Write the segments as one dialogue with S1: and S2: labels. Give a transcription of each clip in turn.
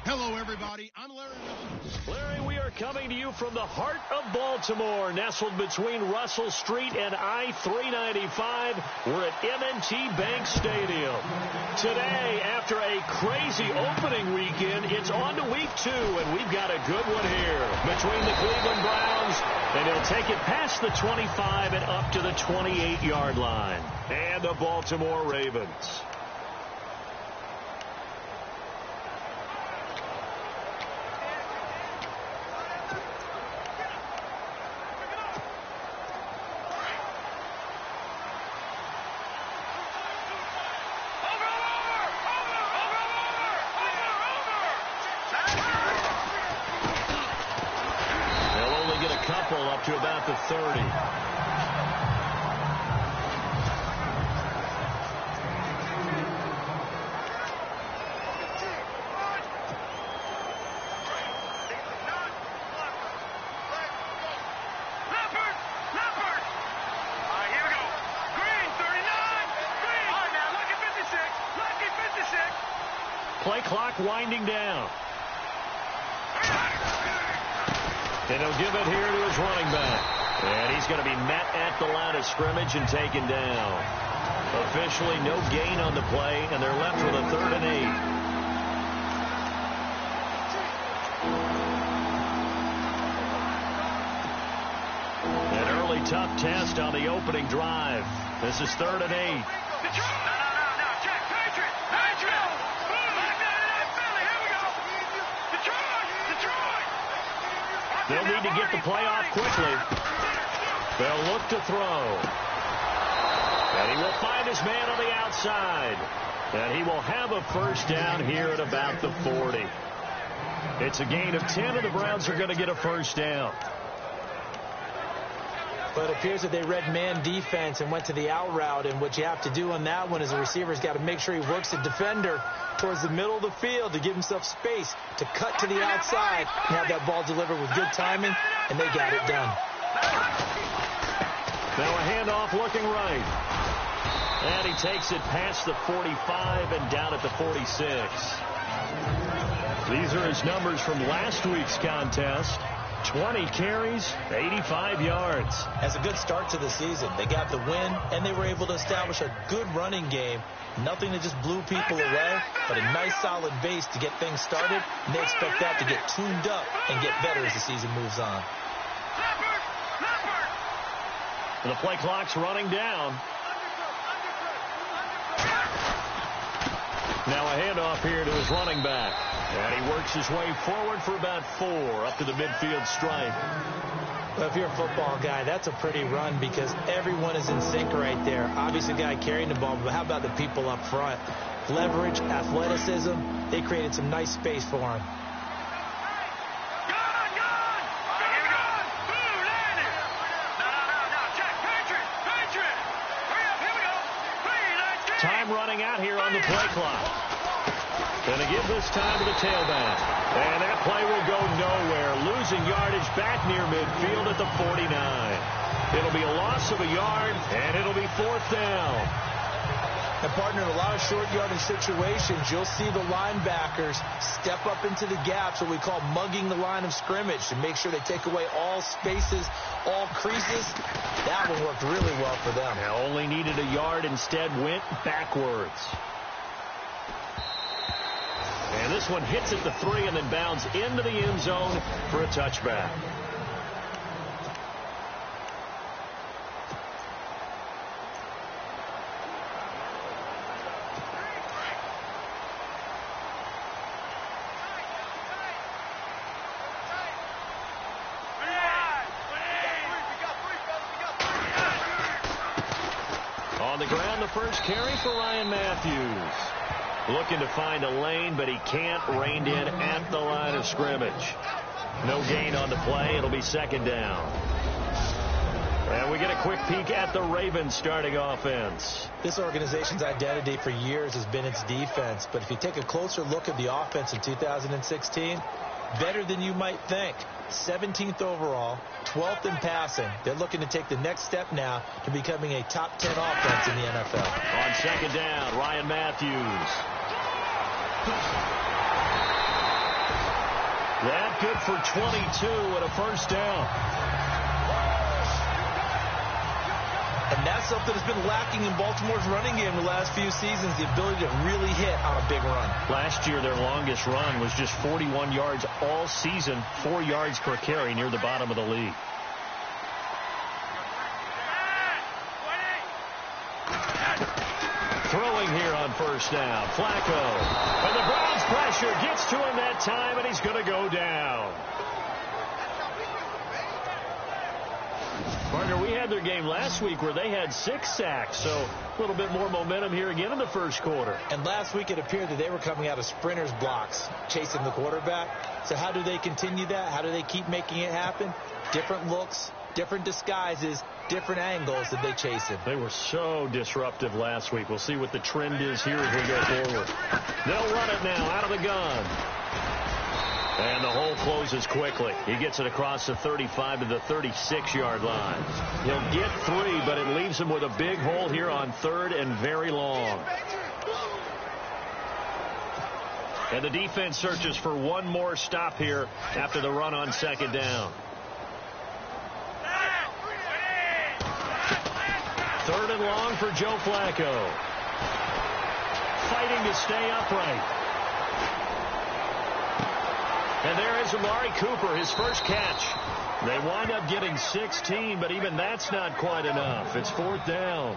S1: Hello, everybody. I'm Larry.
S2: Larry, we are coming to you from the heart of Baltimore, nestled between Russell Street and I-395. We're at M&T Bank Stadium. Today, after a crazy opening weekend, it's on to week 2, and we've got a good one here between the Cleveland Browns, and he'll take it past the 25 and up to the 28-yard line, and the Baltimore Ravens. Up to about the 30. Play clock winding down. And he'll give it here to his running back. And he's going to be met at the line of scrimmage and taken down. Officially no gain on the play, and they're left with a 3rd and 8. An early tough test on the opening drive. This is 3rd and 8. They'll need to get the play off quickly. They'll look to throw. And he will find his man on the outside. And he will have a first down here at about the 40. It's a gain of 10, and the Browns are going to get a first down.
S3: But it appears that they read man defense and went to the out route. And what you have to do on that one is the receiver's got to make sure he works the defender towards the middle of the field to give himself space to cut to the outside and have that ball delivered with good timing, and they got it done.
S2: Now a handoff looking right. And he takes it past the 45 and down at the 46. These are his numbers from last week's contest. 20 carries, 85 yards.
S3: As a good start to the season, they got the win, and they were able to establish a good running game. Nothing that just blew people away, but a nice solid base to get things started, and they expect that to get tuned up and get better as the season moves on.
S2: The play clock's running down. Now a handoff here to his running back. And he works his way forward for about 4 up to the midfield stripe.
S3: Well, if you're a football guy, that's a pretty run because everyone is in sync right there. Obviously, the guy carrying the ball, but how about the people up front? Leverage, athleticism, they created some nice space for him.
S2: Time running out here on the play clock. Going to give this time to the tailback. And that play will go nowhere. Losing yardage back near midfield at the 49. It'll be a loss of a yard, and it'll be 4th down.
S3: And, partner, in a lot of short yardage situations, you'll see the linebackers step up into the gaps, what we call mugging the line of scrimmage, to make sure they take away all spaces, all creases. That one worked really well for them.
S2: Now only needed a yard, instead went backwards. And this one hits at the 3 and then bounds into the end zone for a touchback. On the ground, the first carry for Ryan Matthews. Looking to find a lane, but he can't. Reined in at the line of scrimmage. No gain on the play. It'll be 2nd down. And we get a quick peek at the Ravens starting offense.
S3: This organization's identity for years has been its defense. But if you take a closer look at the offense in 2016, better than you might think. 17th overall, 12th in passing. They're looking to take the next step now to becoming a top 10 offense in the NFL.
S2: On 2nd down, Ryan Matthews. That good for 22 and a first down.
S3: And that's something that's been lacking in Baltimore's running game the last few seasons, the ability to really hit on a big run.
S2: Last year, their longest run was just 41 yards all season, 4 yards per carry, near the bottom of the league. Throwing here on first down, Flacco. And the Browns pressure gets to him that time, and he's going to go down. Partner, we had their game last week where they had 6 sacks, so a little bit more momentum here again in the first quarter.
S3: And last week it appeared that they were coming out of sprinters blocks, chasing the quarterback. So how do they continue that? How do they keep making it happen? Different looks, different disguises, different angles that they chase him.
S2: They were so disruptive last week. We'll see what the trend is here as we go forward. They'll run it now out of the gun. And the hole closes quickly. He gets it across the 35 to the 36-yard line. He'll get 3, but it leaves him with a big hole here on 3rd and very long. And the defense searches for one more stop here after the run on 2nd down. 3rd and long for Joe Flacco. Fighting to stay upright. And there is Amari Cooper, his first catch. They wind up getting 16, but even that's not quite enough. It's 4th down.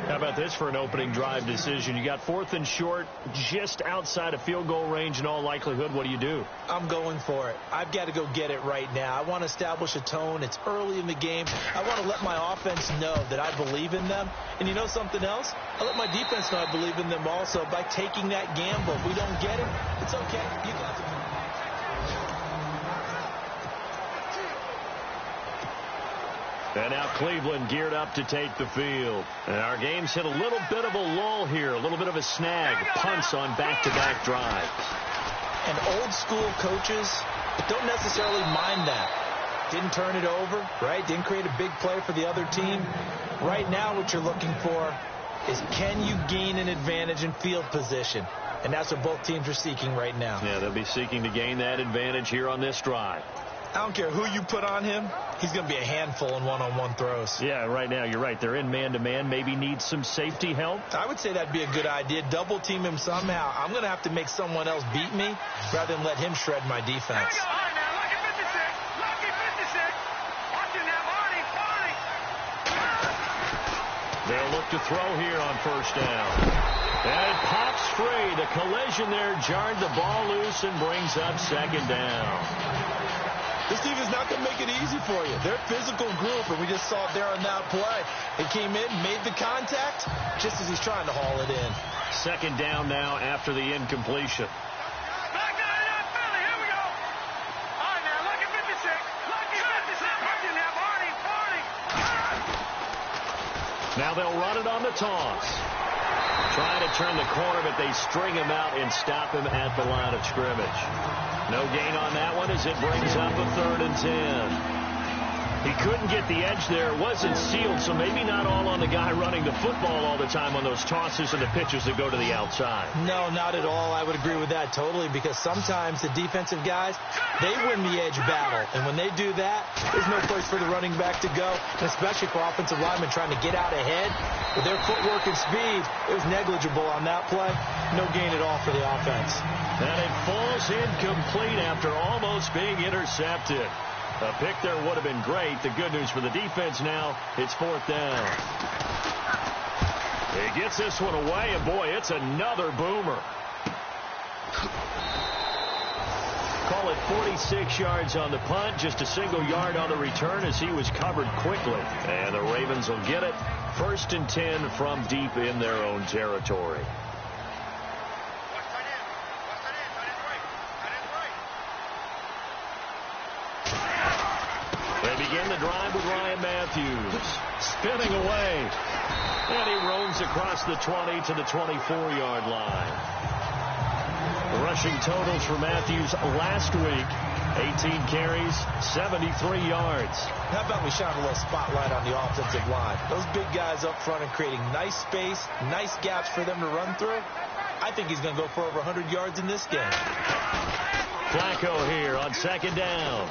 S2: How about this for an opening drive decision? You got 4th and short, just outside of field goal range in all likelihood. What do you do?
S3: I'm going for it. I've got to go get it right now. I want to establish a tone. It's early in the game. I want to let my offense know that I believe in them. And you know something else? I let my defense know I believe in them also by taking that gamble. If we don't get it, it's okay. You got to.
S2: And now Cleveland geared up to take the field. And our game's hit a little bit of a lull here, a little bit of a snag. Punts on back-to-back drives.
S3: And old-school coaches don't necessarily mind that. Didn't turn it over, right? Didn't create a big play for the other team. Right now what you're looking for is, can you gain an advantage in field position? And that's what both teams are seeking right now.
S2: Yeah, they'll be seeking to gain that advantage here on this drive.
S3: I don't care who you put on him. He's going to be a handful in one-on-one throws.
S2: Yeah, right now you're right. They're in man-to-man. Maybe need some safety help.
S3: I would say that'd be a good idea. Double team him somehow. I'm going to have to make someone else beat me rather than let him shred my defense.
S2: They'll look to throw here on first down. And it pops free. The collision there jarred the ball loose and brings up 2nd down.
S3: This team is not going to make it easy for you. They're a physical group, and we just saw it there on that play. They came in, made the contact, just as he's trying to haul it in.
S2: 2nd down now after the incompletion. Now they'll run it on the toss. Trying to turn the corner, but they string him out and stop him at the line of scrimmage. No gain on that one as it brings up a 3rd and 10. He couldn't get the edge there. It wasn't sealed, so maybe not all on the guy running the football all the time on those tosses and the pitches that go to the outside.
S3: No, not at all. I would agree with that totally, because sometimes the defensive guys, they win the edge battle. And when they do that, there's no place for the running back to go, and especially for offensive linemen trying to get out ahead. With their footwork and speed, it was negligible on that play. No gain at all for the offense.
S2: And it falls incomplete after almost being intercepted. A pick there would have been great. The good news for the defense now, it's 4th down. He gets this one away, and boy, it's another boomer. Call it 46 yards on the punt, just a single yard on the return as he was covered quickly. And the Ravens will get it. 1st and 10 from deep in their own territory. They begin the drive with Ryan Matthews spinning away. And he roams across the 20 to the 24-yard line. The rushing totals for Matthews last week, 18 carries, 73 yards.
S3: How about we shine a little spotlight on the offensive line? Those big guys up front are creating nice space, nice gaps for them to run through. I think he's going to go for over 100 yards in this game.
S2: Flacco here on second down.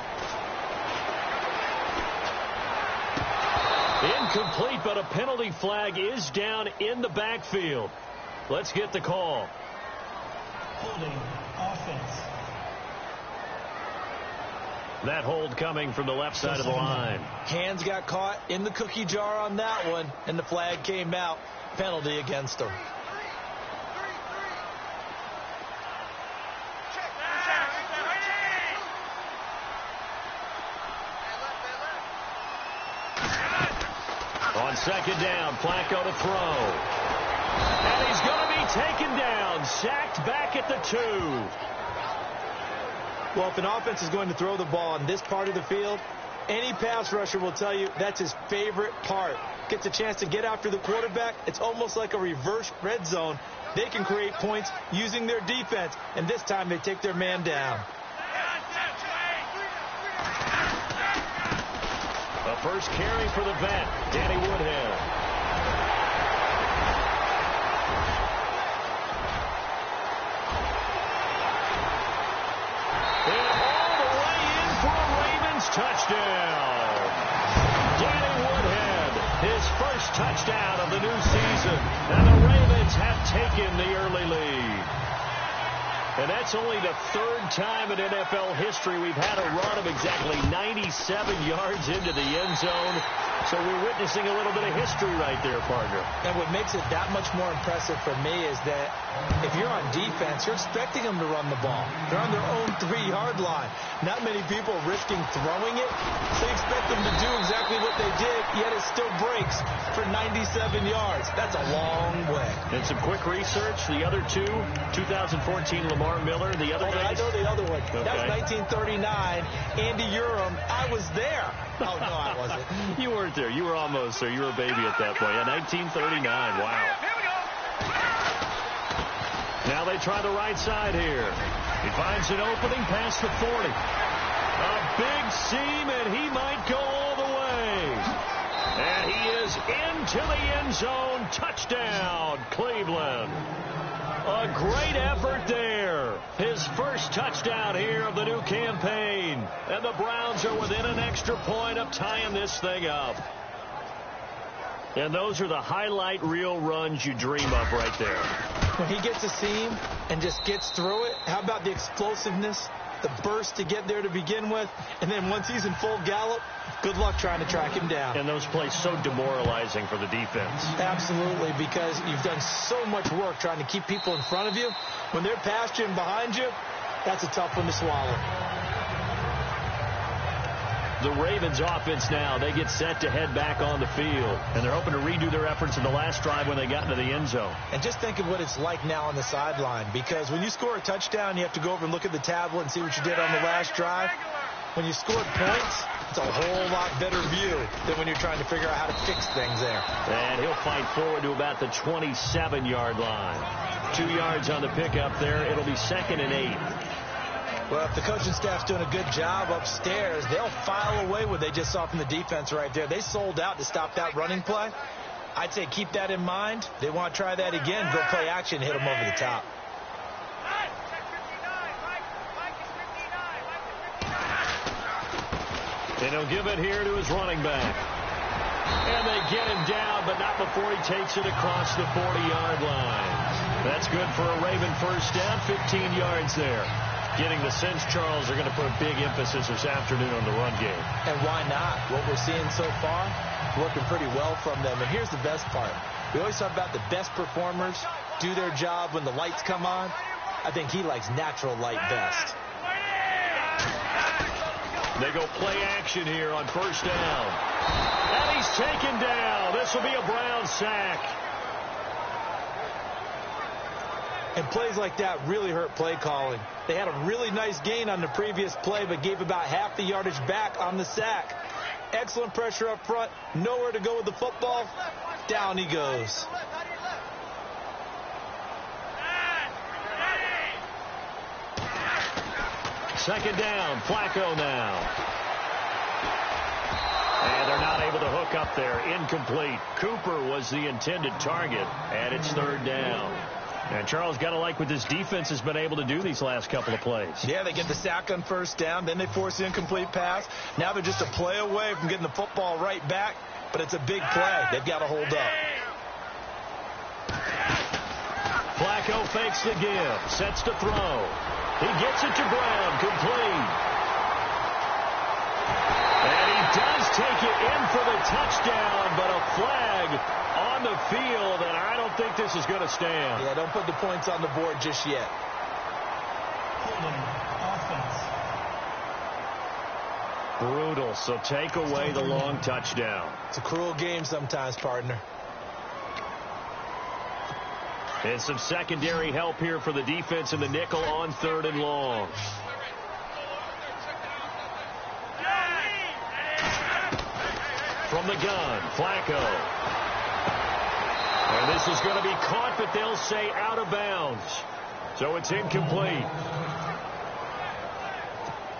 S2: Incomplete, but a penalty flag is down in the backfield. Let's get the call.
S3: Holding offense.
S2: That hold coming from the left side of the line.
S3: Hands got caught in the cookie jar on that one, and the flag came out. Penalty against him.
S2: On second down, Flacco to throw. And he's going to be taken down, sacked back at the 2.
S3: Well, if an offense is going to throw the ball on this part of the field, any pass rusher will tell you that's his favorite part. Gets a chance to get after the quarterback. It's almost like a reverse red zone. They can create points using their defense, and this time they take their man down.
S2: A first carry for the vet, Danny Woodhead. And all the way in for a Ravens touchdown. Danny Woodhead, his first touchdown of the new season. And the Ravens have taken the early lead. And that's only the 3rd time in NFL history we've had a run of exactly 97 yards into the end zone. So we're witnessing a little bit of history right there, partner.
S3: And what makes it that much more impressive for me is that if you're on defense, you're expecting them to run the ball. They're on their own 3-yard line. Not many people risking throwing it. They expect them to do exactly what they did, yet it still breaks for 97 yards. That's a long way.
S2: And some quick research. The other two, 2014 Lamar Miller. The other
S3: I know the other one.
S2: Okay.
S3: That was 1939. Andy Urim. I was there. Oh, no, I wasn't.
S2: You weren't there. You were almost there. You were a baby at that point. Yeah, 1939. Wow. Now they try the right side here. He finds an opening past the 40. A big seam, and he might go all the way. And he is into the end zone. Touchdown, Cleveland. A great effort there. His first touchdown here of the new campaign. And the Browns are within an extra point of tying this thing up. And those are the highlight reel runs you dream of right there.
S3: When he gets a seam and just gets through it, how about the explosiveness, the burst to get there to begin with, and then once he's in full gallop, good luck trying to track him down.
S2: And those plays so demoralizing for the defense.
S3: Absolutely, because you've done so much work trying to keep people in front of you. When they're past you and behind you, that's a tough one to swallow.
S2: The Ravens offense now, they get set to head back on the field. And they're hoping to redo their efforts in the last drive when they got into the end zone.
S3: And just think of what it's like now on the sideline. Because when you score a touchdown, you have to go over and look at the tablet and see what you did on the last drive. When you scored points, it's a whole lot better view than when you're trying to figure out how to fix things there.
S2: And he'll fight forward to about the 27-yard line. 2 yards on the pickup there. It'll be 2nd and 8.
S3: Well, if the coaching staff's doing a good job upstairs, they'll file away what they just saw from the defense right there. They sold out to stop that running play. I'd say keep that in mind. They want to try that again. Go play action, hit them over the top.
S2: And he'll give it here to his running back. And they get him down, but not before he takes it across the 40-yard line. That's good for a Raven first down, 15 yards there. Getting the sense, Charles, are going to put a big emphasis this afternoon on the run game.
S3: And why not? What we're seeing so far, working pretty well from them. And here's the best part. We always talk about the best performers do their job when the lights come on. I think he likes natural light best.
S2: They go play action here on first down. And he's taken down. This will be a Brown sack.
S3: And plays like that really hurt play calling. They had a really nice gain on the previous play, but gave about half the yardage back on the sack. Excellent pressure up front. Nowhere to go with the football. Down he goes.
S2: Second down, Flacco now. And they're not able to hook up there. Incomplete. Cooper was the intended target, and it's 3rd down. And Charles, got to like what this defense has been able to do these last couple of plays.
S3: Yeah, they get the sack on first down, then they force the incomplete pass. Now they're just a play away from getting the football right back, but it's a big play. They've got to hold up.
S2: Flacco fakes the give, sets to throw. He gets it to Brown, complete. And he does take it in for the touchdown, but a flag on the field, and I don't think this is going to stand.
S3: Yeah, don't put the points on the board just yet.
S2: Brutal, so take away the long touchdown.
S3: It's a cruel game sometimes, partner.
S2: And some secondary help here for the defense in the nickel on 3rd and long. From the gun, Flacco. And this is going to be caught, but they'll say out of bounds. So it's incomplete.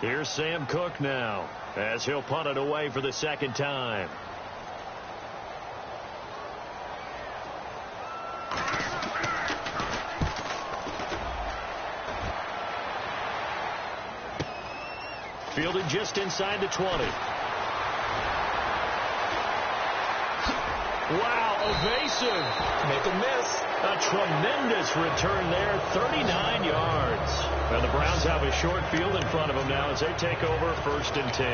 S2: Here's Sam Cook now, as he'll punt it away for the second time. Fielded just inside the 20. Wow, evasive.
S3: Make a miss.
S2: A tremendous return there, 39 yards. And the Browns have a short field in front of them now as they take over 1st and 10.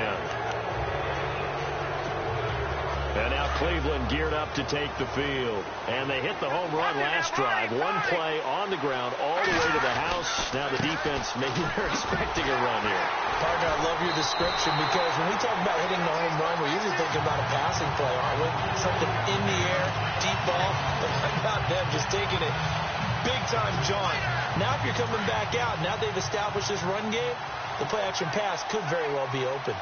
S2: And now Cleveland geared up to take the field. And they hit the home run last drive. One play on the ground all the way to the house. Now the defense, maybe they're expecting a run here.
S3: Partner, I love your description because when we talk about hitting the home run, we're usually thinking about a passing play, aren't we? Something in the air, deep ball. But how about them just taking it big-time jaunt? Now if you're coming back out, now they've established this run game, the play-action pass could very well be open.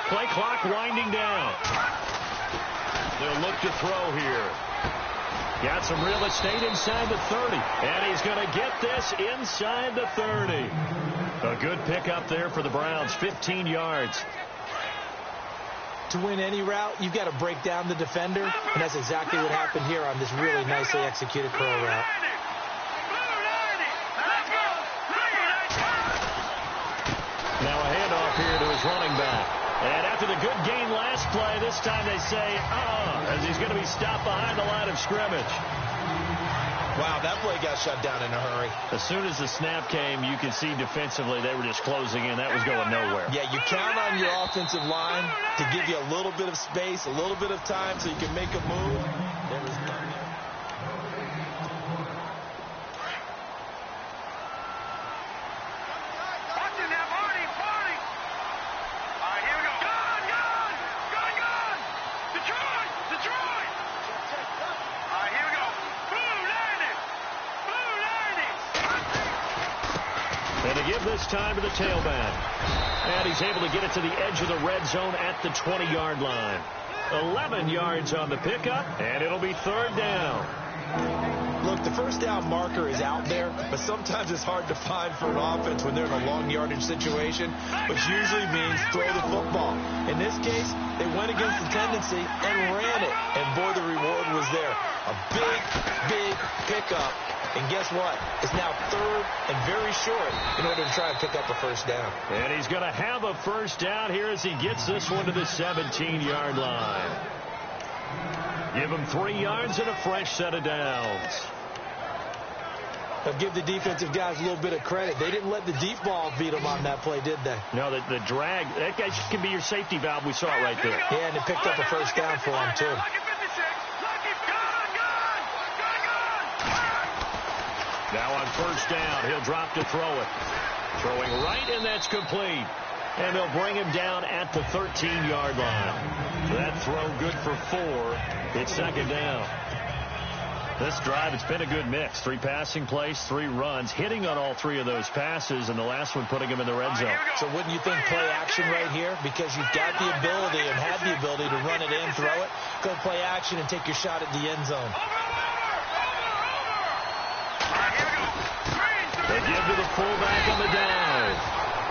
S2: Play clock winding down. They'll look to throw here. Got some real estate inside the 30. And he's going to get this inside the 30. A good pickup there for the Browns. 15 yards.
S3: To win any route, you've got to break down the defender. And that's exactly what happened here on this really nicely executed curl route.
S2: Now a handoff here to his running back. And after the good gain last play, this time they say, as he's going to be stopped behind the line of scrimmage.
S3: Wow, that play got shut down in a hurry.
S2: As soon as the snap came, you can see defensively they were just closing in. That was going nowhere.
S3: Yeah, you count on your offensive line to give you a little bit of space, a little bit of time so you can make a move. There was none there.
S2: This time to the tailback. And he's able to get it to the edge of the red zone at the 20-yard line. 11 yards on the pickup, and it'll be 3rd down.
S3: Look, the first down marker is out there, but sometimes it's hard to find for an offense when they're in a long yardage situation, which usually means throw the football. In this case, they went against the tendency and ran it, and boy, the reward was there. A big, big pickup. And guess what? It's now 3rd and very short in order to try and pick up a first down.
S2: And he's going to have a first down here as he gets this one to the 17-yard line. Give him 3 yards and a fresh set of downs.
S3: But give the defensive guys a little bit of credit. They didn't let the deep ball beat them on that play, did they?
S2: No, the drag, that guy can be your safety valve. We saw it right there.
S3: Yeah, and it picked up a first down for him, too.
S2: Now on first down, he'll drop to throw it. Throwing right, and that's complete. And they'll bring him down at the 13-yard line. That throw good for 4. It's 2nd down. This drive, it's been a good mix. 3 passing plays, 3 runs, hitting on all 3 of those passes, and the last one putting him in the red zone.
S3: So wouldn't you think play action right here? Because you've got the ability and have the ability to run it in, throw it, go play action, and take your shot at the end zone.
S2: They give to the fullback on the dive.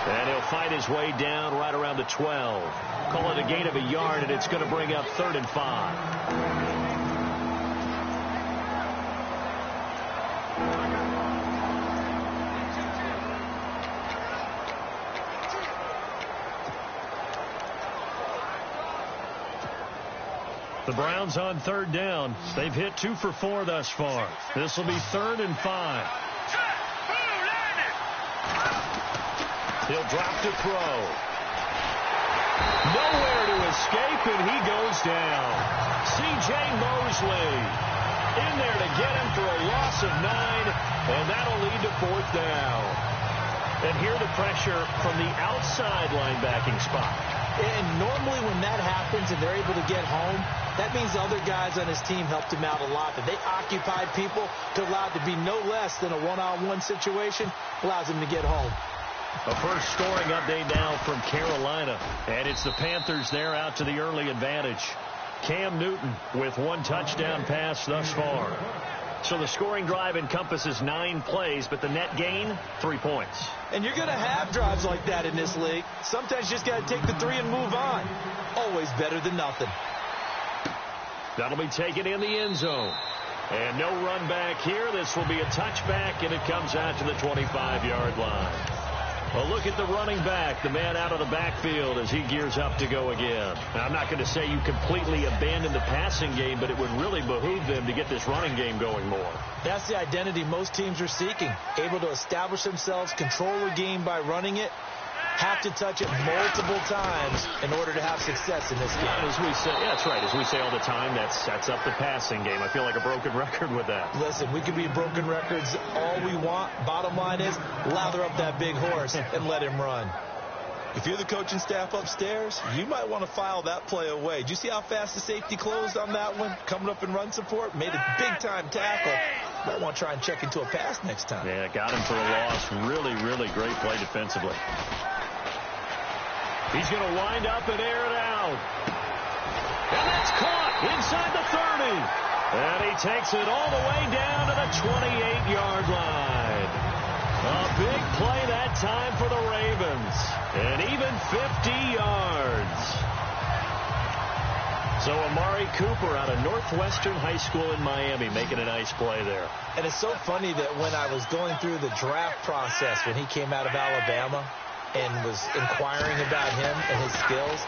S2: And he'll fight his way down right around the 12. Call it a gain of a yard, and it's going to bring up 3rd and 5. The Browns on 3rd down. They've hit 2 for 4 thus far. This will be 3rd and 5. He'll drop to throw. Nowhere to escape, and he goes down. C.J. Mosley in there to get him for a loss of 9, and that'll lead to 4th down. And here the pressure from the outside linebacking spot.
S3: And normally when that happens and they're able to get home, that means the other guys on his team helped him out a lot. That they occupied people to allow it to be no less than a one-on-one situation, allows him to get home.
S2: A first scoring update now from Carolina. And it's the Panthers there out to the early advantage. Cam Newton with 1 touchdown pass thus far. So the scoring drive encompasses 9 plays, but the net gain, 3 points.
S3: And you're going to have drives like that in this league. Sometimes you just got to take the 3 and move on. Always better than nothing.
S2: That'll be taken in the end zone. And no run back here. This will be a touchback, and it comes out to the 25-yard line. A look at the running back, the man out of the backfield as he gears up to go again. Now, I'm not going to say you completely abandon the passing game, but it would really behoove them to get this running game going more.
S3: That's the identity most teams are seeking. Able to establish themselves, control the game by running it, have to touch it multiple times in order to have success in this game.
S2: As we say, yeah, that's right. As we say all the time, that sets up the passing game. I feel like a broken record with that.
S3: Listen, we can be broken records all we want. Bottom line is, lather up that big horse and let him run. If you're the coaching staff upstairs, you might want to file that play away. Did you see how fast the safety closed on that one? Coming up in run support, made a big-time tackle. Might want to try and check into a pass next time.
S2: Yeah, got him for a loss. Really, really great play defensively. He's going to wind up and air it out. And that's caught inside the 30. And he takes it all the way down to the 28-yard line. A big play that time for the Ravens. And even 50 yards. So Amari Cooper out of Northwestern High School in Miami making a nice play there.
S3: And it's so funny that when I was going through the draft process when he came out of Alabama and was inquiring about him and his skills,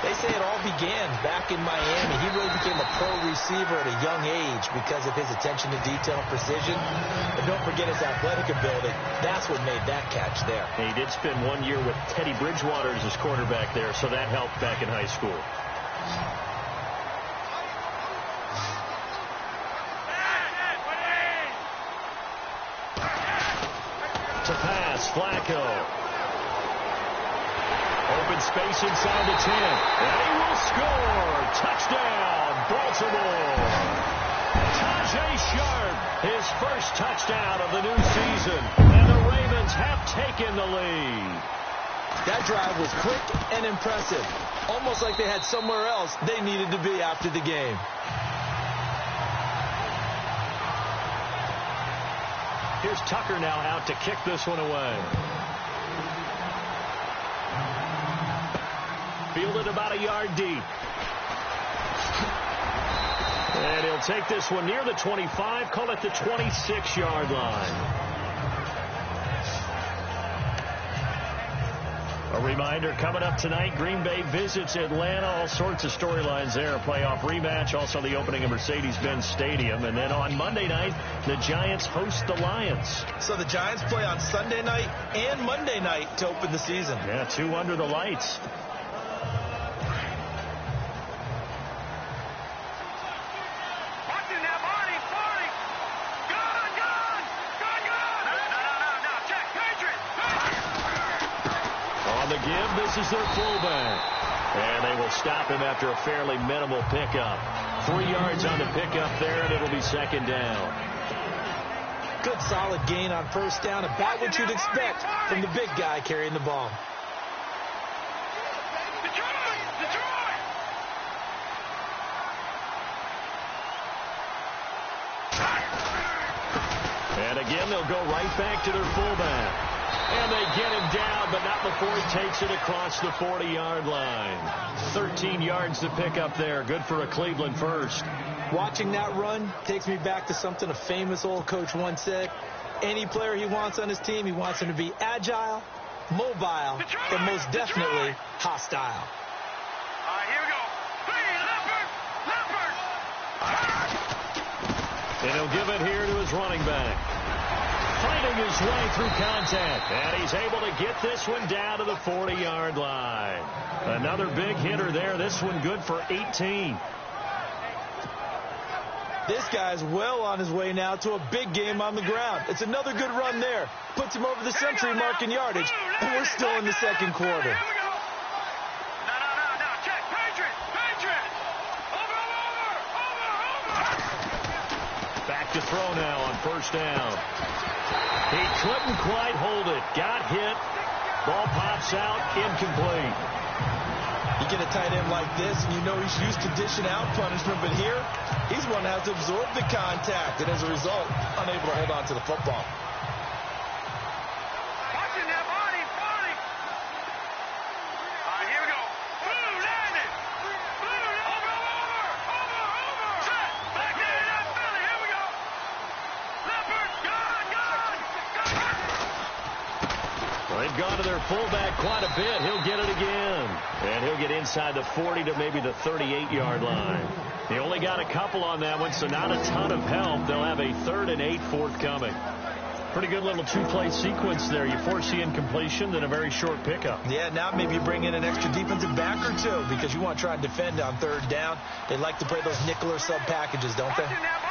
S3: they say it all began back in Miami. He really became a pro receiver at a young age because of his attention to detail and precision. And don't forget his athletic ability. That's what made that catch there.
S2: And he did spend 1 year with Teddy Bridgewater as his quarterback there, so that helped back in high school. To pass, Flacco. Open space inside the 10. And he will score. Touchdown, Baltimore. Tajay Sharp, his first touchdown of the new season. And the Ravens have taken the lead.
S3: That drive was quick and impressive. Almost like they had somewhere else they needed to be after the game.
S2: Here's Tucker now out to kick this one away. Fielded about a yard deep. And he'll take this one near the 25, call it the 26-yard line. A reminder, coming up tonight, Green Bay visits Atlanta. All sorts of storylines there. A playoff rematch, also the opening of Mercedes-Benz Stadium. And then on Monday night, the Giants host the Lions.
S3: So the Giants play on Sunday night and Monday night to open the season.
S2: Yeah, 2 under the lights. This is their fullback. And they will stop him after a fairly minimal pickup. 3 yards on the pickup there, and it'll be 2nd down.
S3: Good solid gain on 1st down. About what you'd expect from the big guy carrying the ball. And again, they'll go right back to their fullback. And they get him down, but not
S2: before he takes it across the 40-yard line. 13 yards to pick up there. Good for a Cleveland first.
S3: Watching that run takes me back to something a famous old coach once said. Any player he wants on his team, he wants him to be agile, mobile, and most definitely hostile.
S1: Here we go. Leopard!
S2: And he'll give it here to his running back. Fighting his way through contact. And he's able to get this one down to the 40-yard line. Another big hitter there. This one good for 18.
S3: This guy's well on his way now to a big game on the ground. It's another good run there. Puts him over the century mark in yardage. And we're still in the second quarter.
S1: No. Check. Patriot. Over.
S2: Back to throw now on first down. He couldn't quite hold it. Got hit. Ball pops out. Incomplete.
S3: You get a tight end like this, and you know he's used to dishing out punishment, but here, he's one that has to absorb the contact, and as a result, unable to hold on to the football.
S1: Watching that body. Here we go. Blue, landed. Over. Set. Back there in that belly. Here we go. Leopard, gone.
S2: Well, they've gone to their fullback quite a bit. He'll get it again. And he'll get inside the 40 to maybe the 38-yard line. He only got a couple on that one, so not a ton of help. They'll have a 3rd and 8 forthcoming. Pretty good little two-play sequence there. You force the incompletion, then a very short pickup.
S3: Yeah, now maybe you bring in an extra defensive back or two because you want to try and defend on 3rd down. They like to play those nickel or sub packages, don't they?
S1: Watching that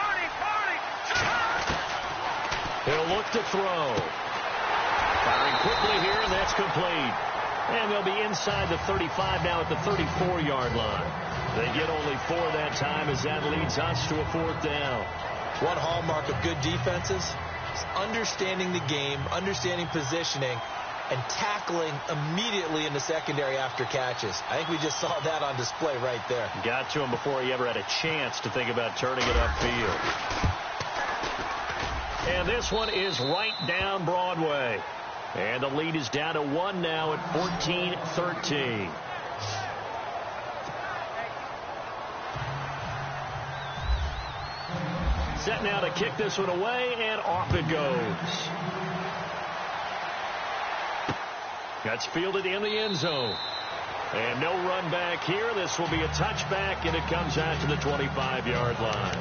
S1: body.
S2: He'll look to throw. Firing quickly here, and that's complete. And they'll be inside the 35 now at the 34-yard line. They get only 4 that time as that leads us to a 4th down.
S3: One hallmark of good defenses is understanding the game, understanding positioning, and tackling immediately in the secondary after catches. I think we just saw that on display right there.
S2: Got to him before he ever had a chance to think about turning it upfield. And this one is right down Broadway. And the lead is down to 1 now at 14-13. Set now to kick this one away, and off it goes. That's fielded in the end zone. And no run back here. This will be a touchback, and it comes out to the 25-yard line.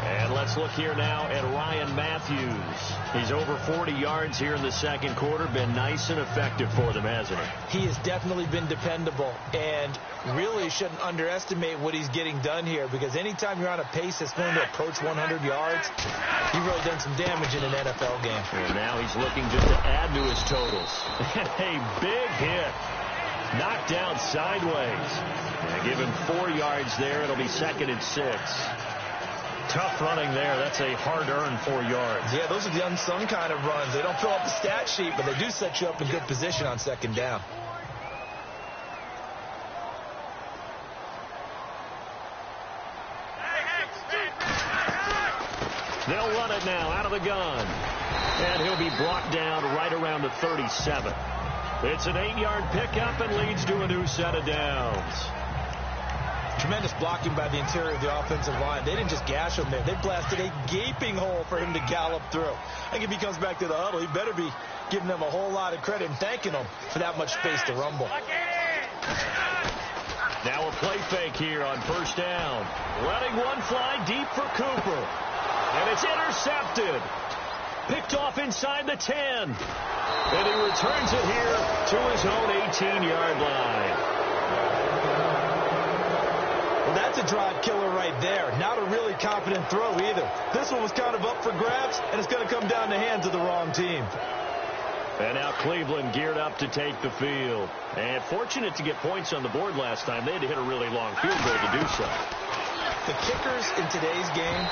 S2: And let's look here now at Ryan Matthews. He's over 40 yards here in the second quarter. Been nice and effective for them, hasn't he?
S3: He has definitely been dependable, and really shouldn't underestimate what he's getting done here, because anytime you're on a pace that's going to approach 100 yards, you've really done some damage in an NFL game.
S2: And now he's looking just to add to his totals. And a big hit. Knocked down sideways. And give him 4 yards there. It'll be 2nd and 6. Tough running there. That's a hard-earned 4 yards.
S3: Yeah, those are the unsung kind of runs. They don't fill up the stat sheet, but they do set you up in good position on 2nd down.
S2: They'll run it now out of the gun. And he'll be brought down right around the 37. It's an 8-yard pickup and leads to a new set of downs.
S3: Tremendous blocking by the interior of the offensive line. They didn't just gash him there. They blasted a gaping hole for him to gallop through. I think if he comes back to the huddle, he better be giving them a whole lot of credit and thanking them for that much space to rumble.
S2: Now a play fake here on first down. Letting one fly deep for Cooper. And it's intercepted. Picked off inside the 10. And he returns it here to his own 18-yard line.
S3: Well, that's a drive killer right there. Not a really confident throw either. This one was kind of up for grabs, and it's going to come down the hands of the wrong team.
S2: And now Cleveland geared up to take the field. And fortunate to get points on the board last time. They had to hit a really long field goal to do so.
S3: The kickers in today's game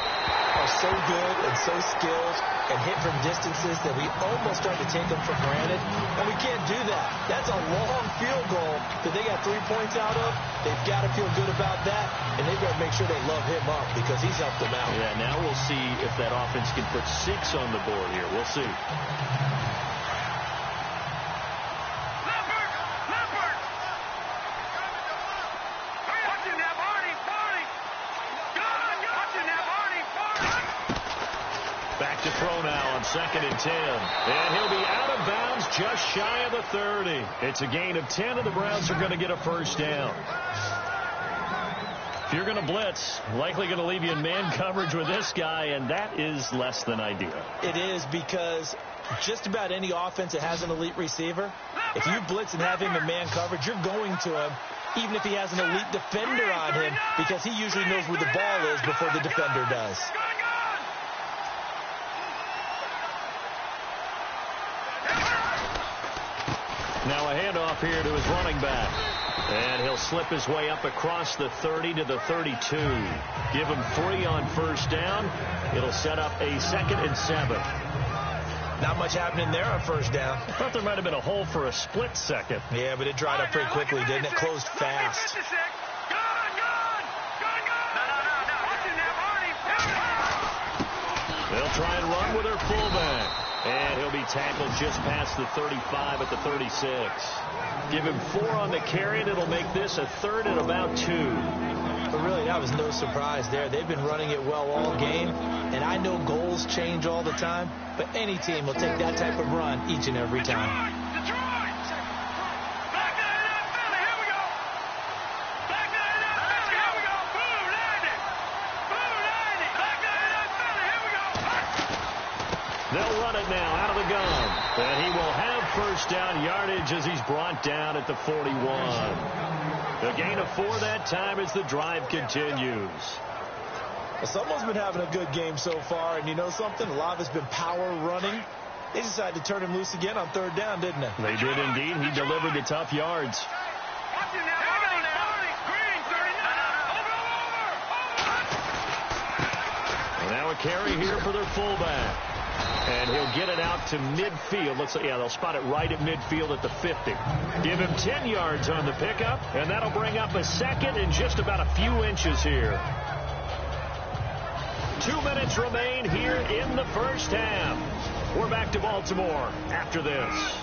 S3: are so good and so skilled and hit from distances that we almost start to take them for granted. And we can't do that. That's a long field goal that they got 3 points out of. They've got to feel good about that, and they've got to make sure they love him up because he's helped them out.
S2: Yeah, now we'll see if that offense can put 6 on the board here. We'll see.
S1: Leopard!
S2: throw now on 2nd and 10. And he'll be out of bounds just shy of the 30. It's a gain of 10, and the Browns are going to get a first down. If you're going to blitz, likely going to leave you in man coverage with this guy, and that is less than ideal.
S3: It is, because just about any offense that has an elite receiver, if you blitz and have him in man coverage, you're going to him, even if he has an elite defender on him, because he usually knows where the ball is before the defender does.
S2: Now a handoff here to his running back. And he'll slip his way up across the 30 to the 32. Give him 3 on first down. It'll set up a 2nd and 7.
S3: Not much happening there on first down.
S2: I thought there might have been a hole for a split second.
S3: Yeah, but it dried up pretty quickly, didn't it? Closed fast.
S2: They'll try and run with their fullback. And he'll be tackled just past the 35 at the 36. Give him 4 on the carry, and it'll make this a 3rd and about 2.
S3: But really, that was no surprise there. They've been running it well all game, and I know goals change all the time, but any team will take that type of run each and every time.
S2: They'll run it now out of the gun. And he will have first down yardage as he's brought down at the 41. The gain of 4 that time as the drive continues.
S3: Well, someone's been having a good game so far, and you know something? A lot of it's been power running. They decided to turn him loose again on 3rd down, didn't they?
S2: They did indeed. He delivered the tough yards. And now a carry here for their fullback. And he'll get it out to midfield. Looks like, yeah, they'll spot it right at midfield at the 50. Give him 10 yards on the pickup, and that'll bring up a 2nd and just about a few inches here. 2 minutes remain here in the first half. We're back to Baltimore after this.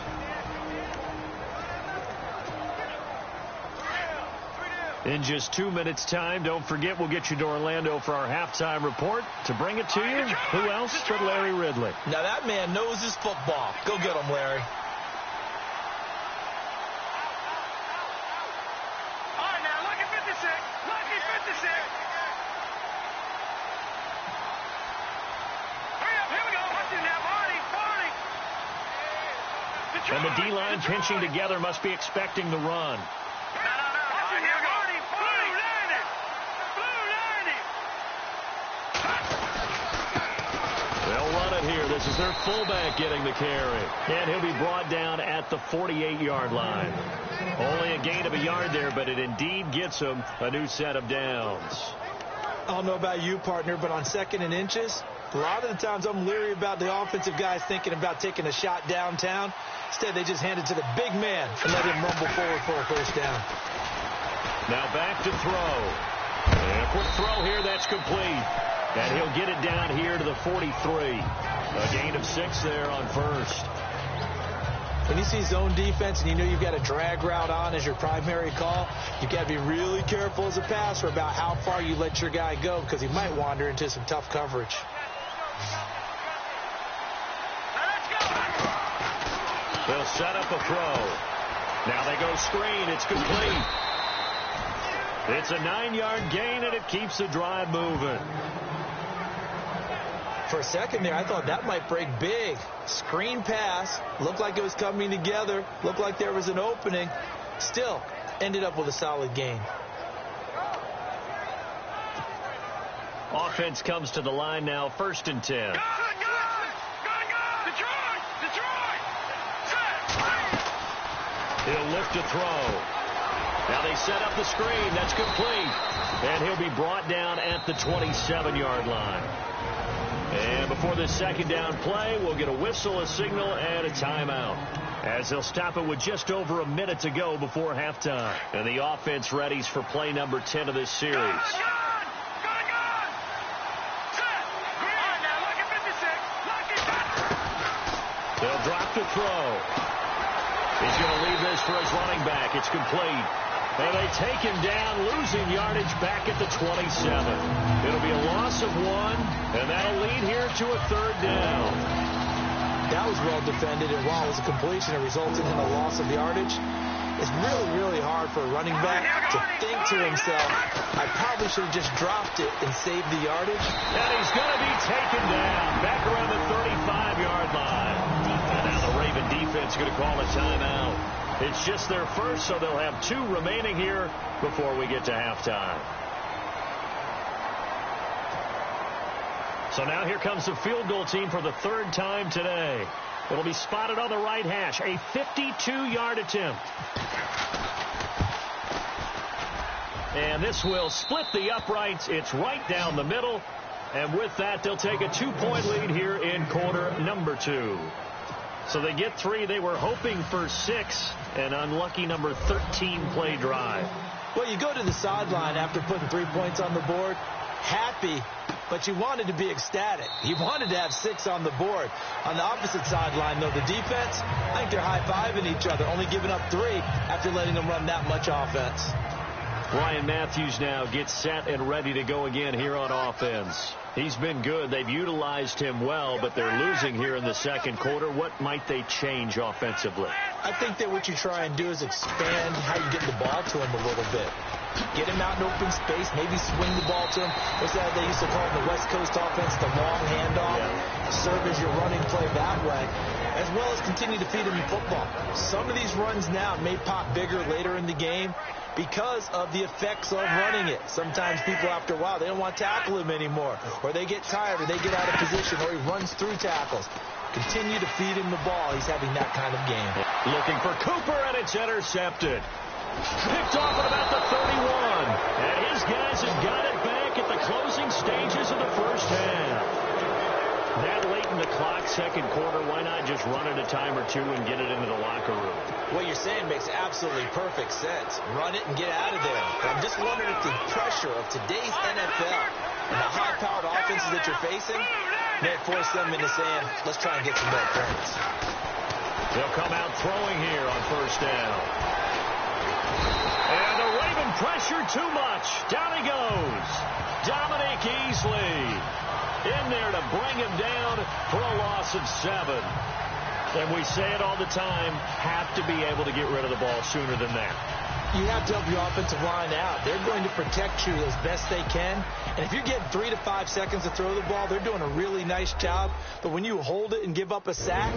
S2: In just 2 minutes' time, don't forget, we'll get you to Orlando for our halftime report. To bring it to you, who else but Larry Ridley?
S3: Now, that man knows his football. Go get him, Larry.
S1: All right, now, lucky 56. Lucky 56. Hurry up, here we go. Watch it now, Marty.
S2: And the D-line pinching together must be expecting the run. Here, this is their fullback getting the carry. And he'll be brought down at the 48-yard line. Only a gain of a yard there, but it indeed gets him a new set of downs.
S3: I don't know about you, partner, but on 2nd and inches, a lot of the times I'm leery about the offensive guys thinking about taking a shot downtown. Instead, they just hand it to the big man and let him rumble forward for a first down.
S2: Now back to throw. And a quick throw here, that's complete. And he'll get it down here to the 43. A gain of 6 there on first.
S3: When you see zone defense and you know you've got a drag route on as your primary call, you've got to be really careful as a passer about how far you let your guy go, because he might wander into some tough coverage.
S2: They'll set up a throw. Now they go screen. It's complete. It's a 9-yard gain, and it keeps the drive moving.
S3: For a second there, I thought that might break big. Screen pass. Looked like it was coming together. Looked like there was an opening. Still, ended up with a solid gain.
S2: Offense comes to the line now, 1st and 10.
S1: Detroit!
S2: He'll lift a throw. Now they set up the screen. That's complete. And he'll be brought down at the 27-yard line. And before this 2nd down play, we'll get a whistle, a signal, and a timeout, as they'll stop it with just over a minute to go before halftime. And the offense readies for play number 10 of this series. They'll drop the throw. He's going to leave this for his running back. It's complete. And they take him down, losing yardage back at the 27. It'll be a loss of 1, and that'll lead here to a 3rd down.
S3: That was well defended, and while it was a completion, it resulted in a loss of yardage. It's really, really hard for a running back to think to himself, I probably should have just dropped it and saved the yardage.
S2: And he's going to be taken down back around the 35-yard line. And now the Raven defense is going to call a timeout. It's just their first, so they'll have 2 remaining here before we get to halftime. So now here comes the field goal team for the 3rd time today. It'll be spotted on the right hash, a 52-yard attempt. And this will split the uprights. It's right down the middle. And with that, they'll take a 2-point lead here in quarter number 2. So they get 3. They were hoping for 6. An unlucky number 13 play drive.
S3: Well, you go to the sideline after putting 3 points on the board, happy, but you wanted to be ecstatic. You wanted to have 6 on the board. On the opposite sideline, though, the defense, I think they're high-fiving each other, only giving up 3 after letting them run that much offense.
S2: Ryan Matthews now gets set and ready to go again here on offense. He's been good. They've utilized him well, but they're losing here in the second quarter. What might they change offensively?
S3: I think that what you try and do is expand how you get the ball to him a little bit. Get him out in open space, maybe swing the ball to him. What's that they used to call in the West Coast offense, the long handoff? Yeah. Serve as your running play that way, as well as continue to feed him the football. Some of these runs now may pop bigger later in the game because of the effects of running it. Sometimes people, after a while, they don't want to tackle him anymore, or they get tired, or they get out of position, or he runs through tackles. Continue to feed him the ball. He's having that kind of game.
S2: Looking for Cooper, and it's intercepted. Picked off at about the 31. And his guys have got it back at the closing stages of the first half. That late in the clock, second quarter, why not just run it a time or 2 and get it into the locker room?
S3: What you're saying makes absolutely perfect sense. Run it and get out of there. But I'm just wondering if the pressure of today's NFL and the high-powered offenses that you're facing may force them into saying, let's try and get some more points.
S2: They'll come out throwing here on first down. And the Raven pressure too much. Down he goes. Dominic Easley in there to bring him down for a loss of 7. And we say it all the time, have to be able to get rid of the ball sooner than that.
S3: You have to help your offensive line out. They're going to protect you as best they can. And if you're getting 3 to 5 seconds to throw the ball, they're doing a really nice job. But when you hold it and give up a sack,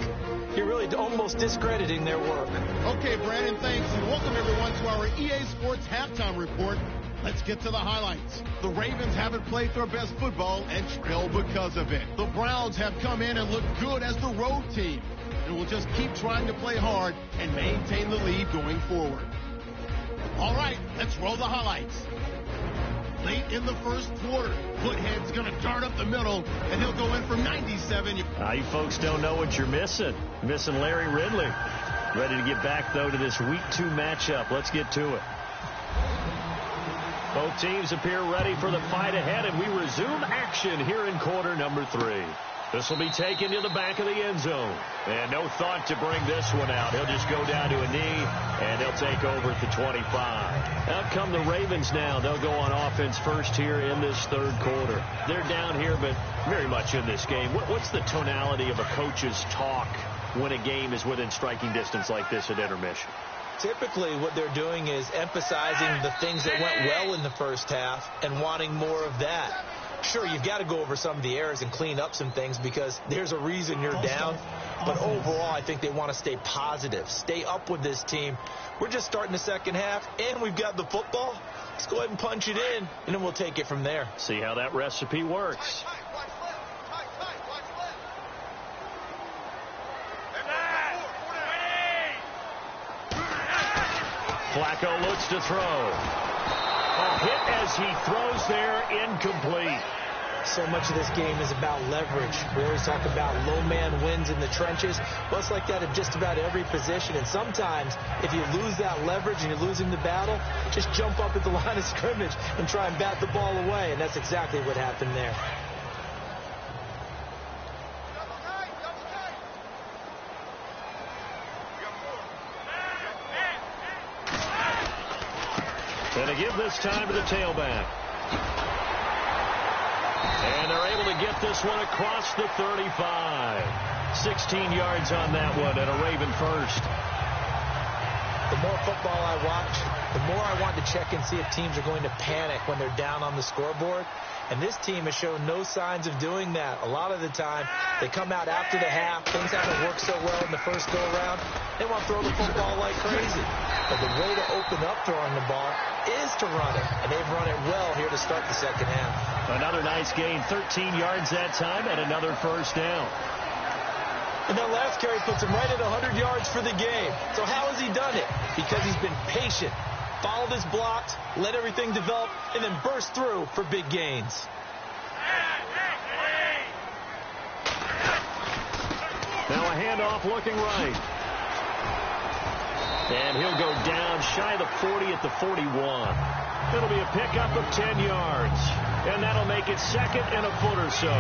S3: you're really almost discrediting their work.
S4: Okay, Brandon, thanks. And welcome, everyone, to our EA Sports Halftime Report. Let's get to the highlights. The Ravens haven't played their best football and trail because of it. The Browns have come in and looked good as the road team. And will just keep trying to play hard and maintain the lead going forward. All right, let's roll the highlights. Late in the first quarter, Woodhead's going to dart up the middle, and he'll go in for 97.
S2: You folks don't know what you're missing. Missing Larry Ridley. Ready to get back, though, to this Week 2 matchup. Let's get to it. Both teams appear ready for the fight ahead, and we resume action here in quarter number 3. This will be taken to the back of the end zone. And no thought to bring this one out. He'll just go down to a knee, and he'll take over at the 25. Out come the Ravens now. They'll go on offense first here in this third quarter. They're down here, but very much in this game. What's the tonality of a coach's talk when a game is within striking distance like this at intermission?
S3: Typically, what they're doing is emphasizing the things that went well in the first half and wanting more of that. Sure, you've got to go over some of the errors and clean up some things because there's a reason you're down. But overall, I think they want to stay positive, stay up with this team. We're just starting the second half, and we've got the football. Let's go ahead and punch it in, and then we'll take it from there.
S2: See how that recipe works. Flacco looks to throw. A hit as he throws there, incomplete.
S3: So much of this game is about leverage. We always talk about low man wins in the trenches. Well, it's like that at just about every position. And sometimes, if you lose that leverage and you're losing the battle, just jump up at the line of scrimmage and try and bat the ball away. And that's exactly what happened there.
S2: And to give this time to the tailback. And they're able to get this one across the 35. 16 yards on that one and a Raven first.
S3: The more football I watch, the more I want to check and see if teams are going to panic when they're down on the scoreboard. And this team has shown no signs of doing that. A lot of the time, they come out after the half. Things haven't worked so well in the first go-around. They want to throw the football like crazy. But the way to open up throwing the ball is to run it. And they've run it well here to start the second half.
S2: Another nice gain, 13 yards that time, and another first down.
S3: And that last carry puts him right at 100 yards for the game. So how has he done it? Because he's been patient, followed his blocks, let everything develop, and then burst through for big gains.
S2: Now a handoff looking right. And he'll go down shy of the 40 at the 41. It'll be a pickup of 10 yards. And that'll make it second and a foot or so.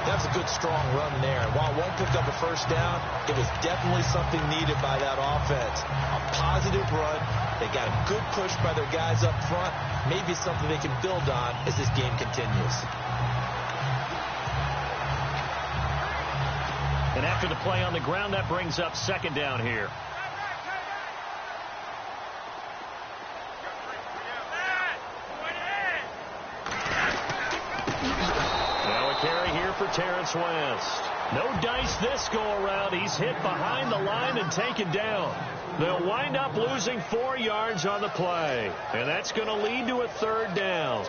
S3: That's a good, strong run there. And while it won't pick up a first down, it was definitely something needed by that offense. A positive run. They got a good push by their guys up front. Maybe something they can build on as this game continues.
S2: And after the play on the ground, that brings up second down here. For Terrence West. No dice this go-around. He's hit behind the line and taken down. They'll wind up losing 4 yards on the play. And that's going to lead to a third down.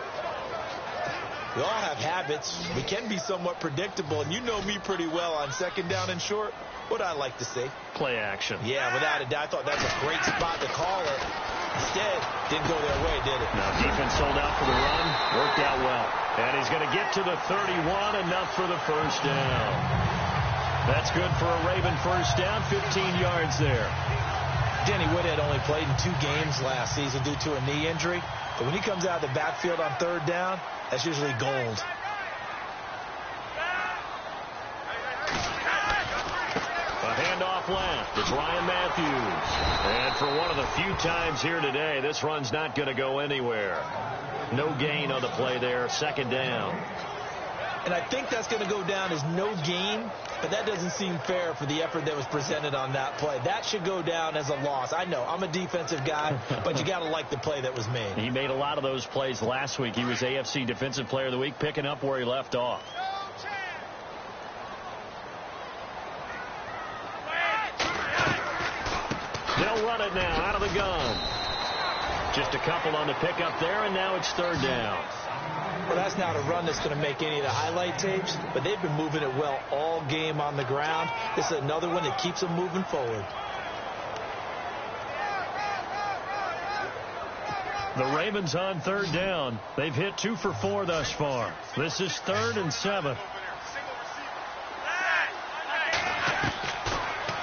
S3: We all have habits. We can be somewhat predictable. And you know me pretty well on second down and short. What I like to see?
S2: Play action.
S3: Yeah, without a doubt. I thought that's a great spot to call it. Instead, didn't go their way, did it?
S2: No, defense sold out for the run. Worked out well. And he's going to get to the 31, enough for the first down. That's good for a Raven first down, 15 yards there.
S3: Denny Whitehead only played in 2 games last season due to a knee injury. But when he comes out of the backfield on third down, that's usually gold.
S2: A handoff left. It's Ryan Matthews. And for one of the few times here today, this run's not going to go anywhere. No gain on the play there. Second down.
S3: And I think that's going to go down as no gain, but that doesn't seem fair for the effort that was presented on that play. That should go down as a loss. I know, I'm a defensive guy, but you got to like the play that was made.
S2: He made a lot of those plays last week. He was AFC Defensive Player of the Week, picking up where he left off. They'll run it now out of the gun. Just a couple on the pickup there, and now it's third down.
S3: Well, that's not a run that's going to make any of the highlight tapes, but they've been moving it well all game on the ground. This is another one that keeps them moving forward.
S2: The Ravens on third down. They've hit 2 for 4 thus far. This is 3rd and 7.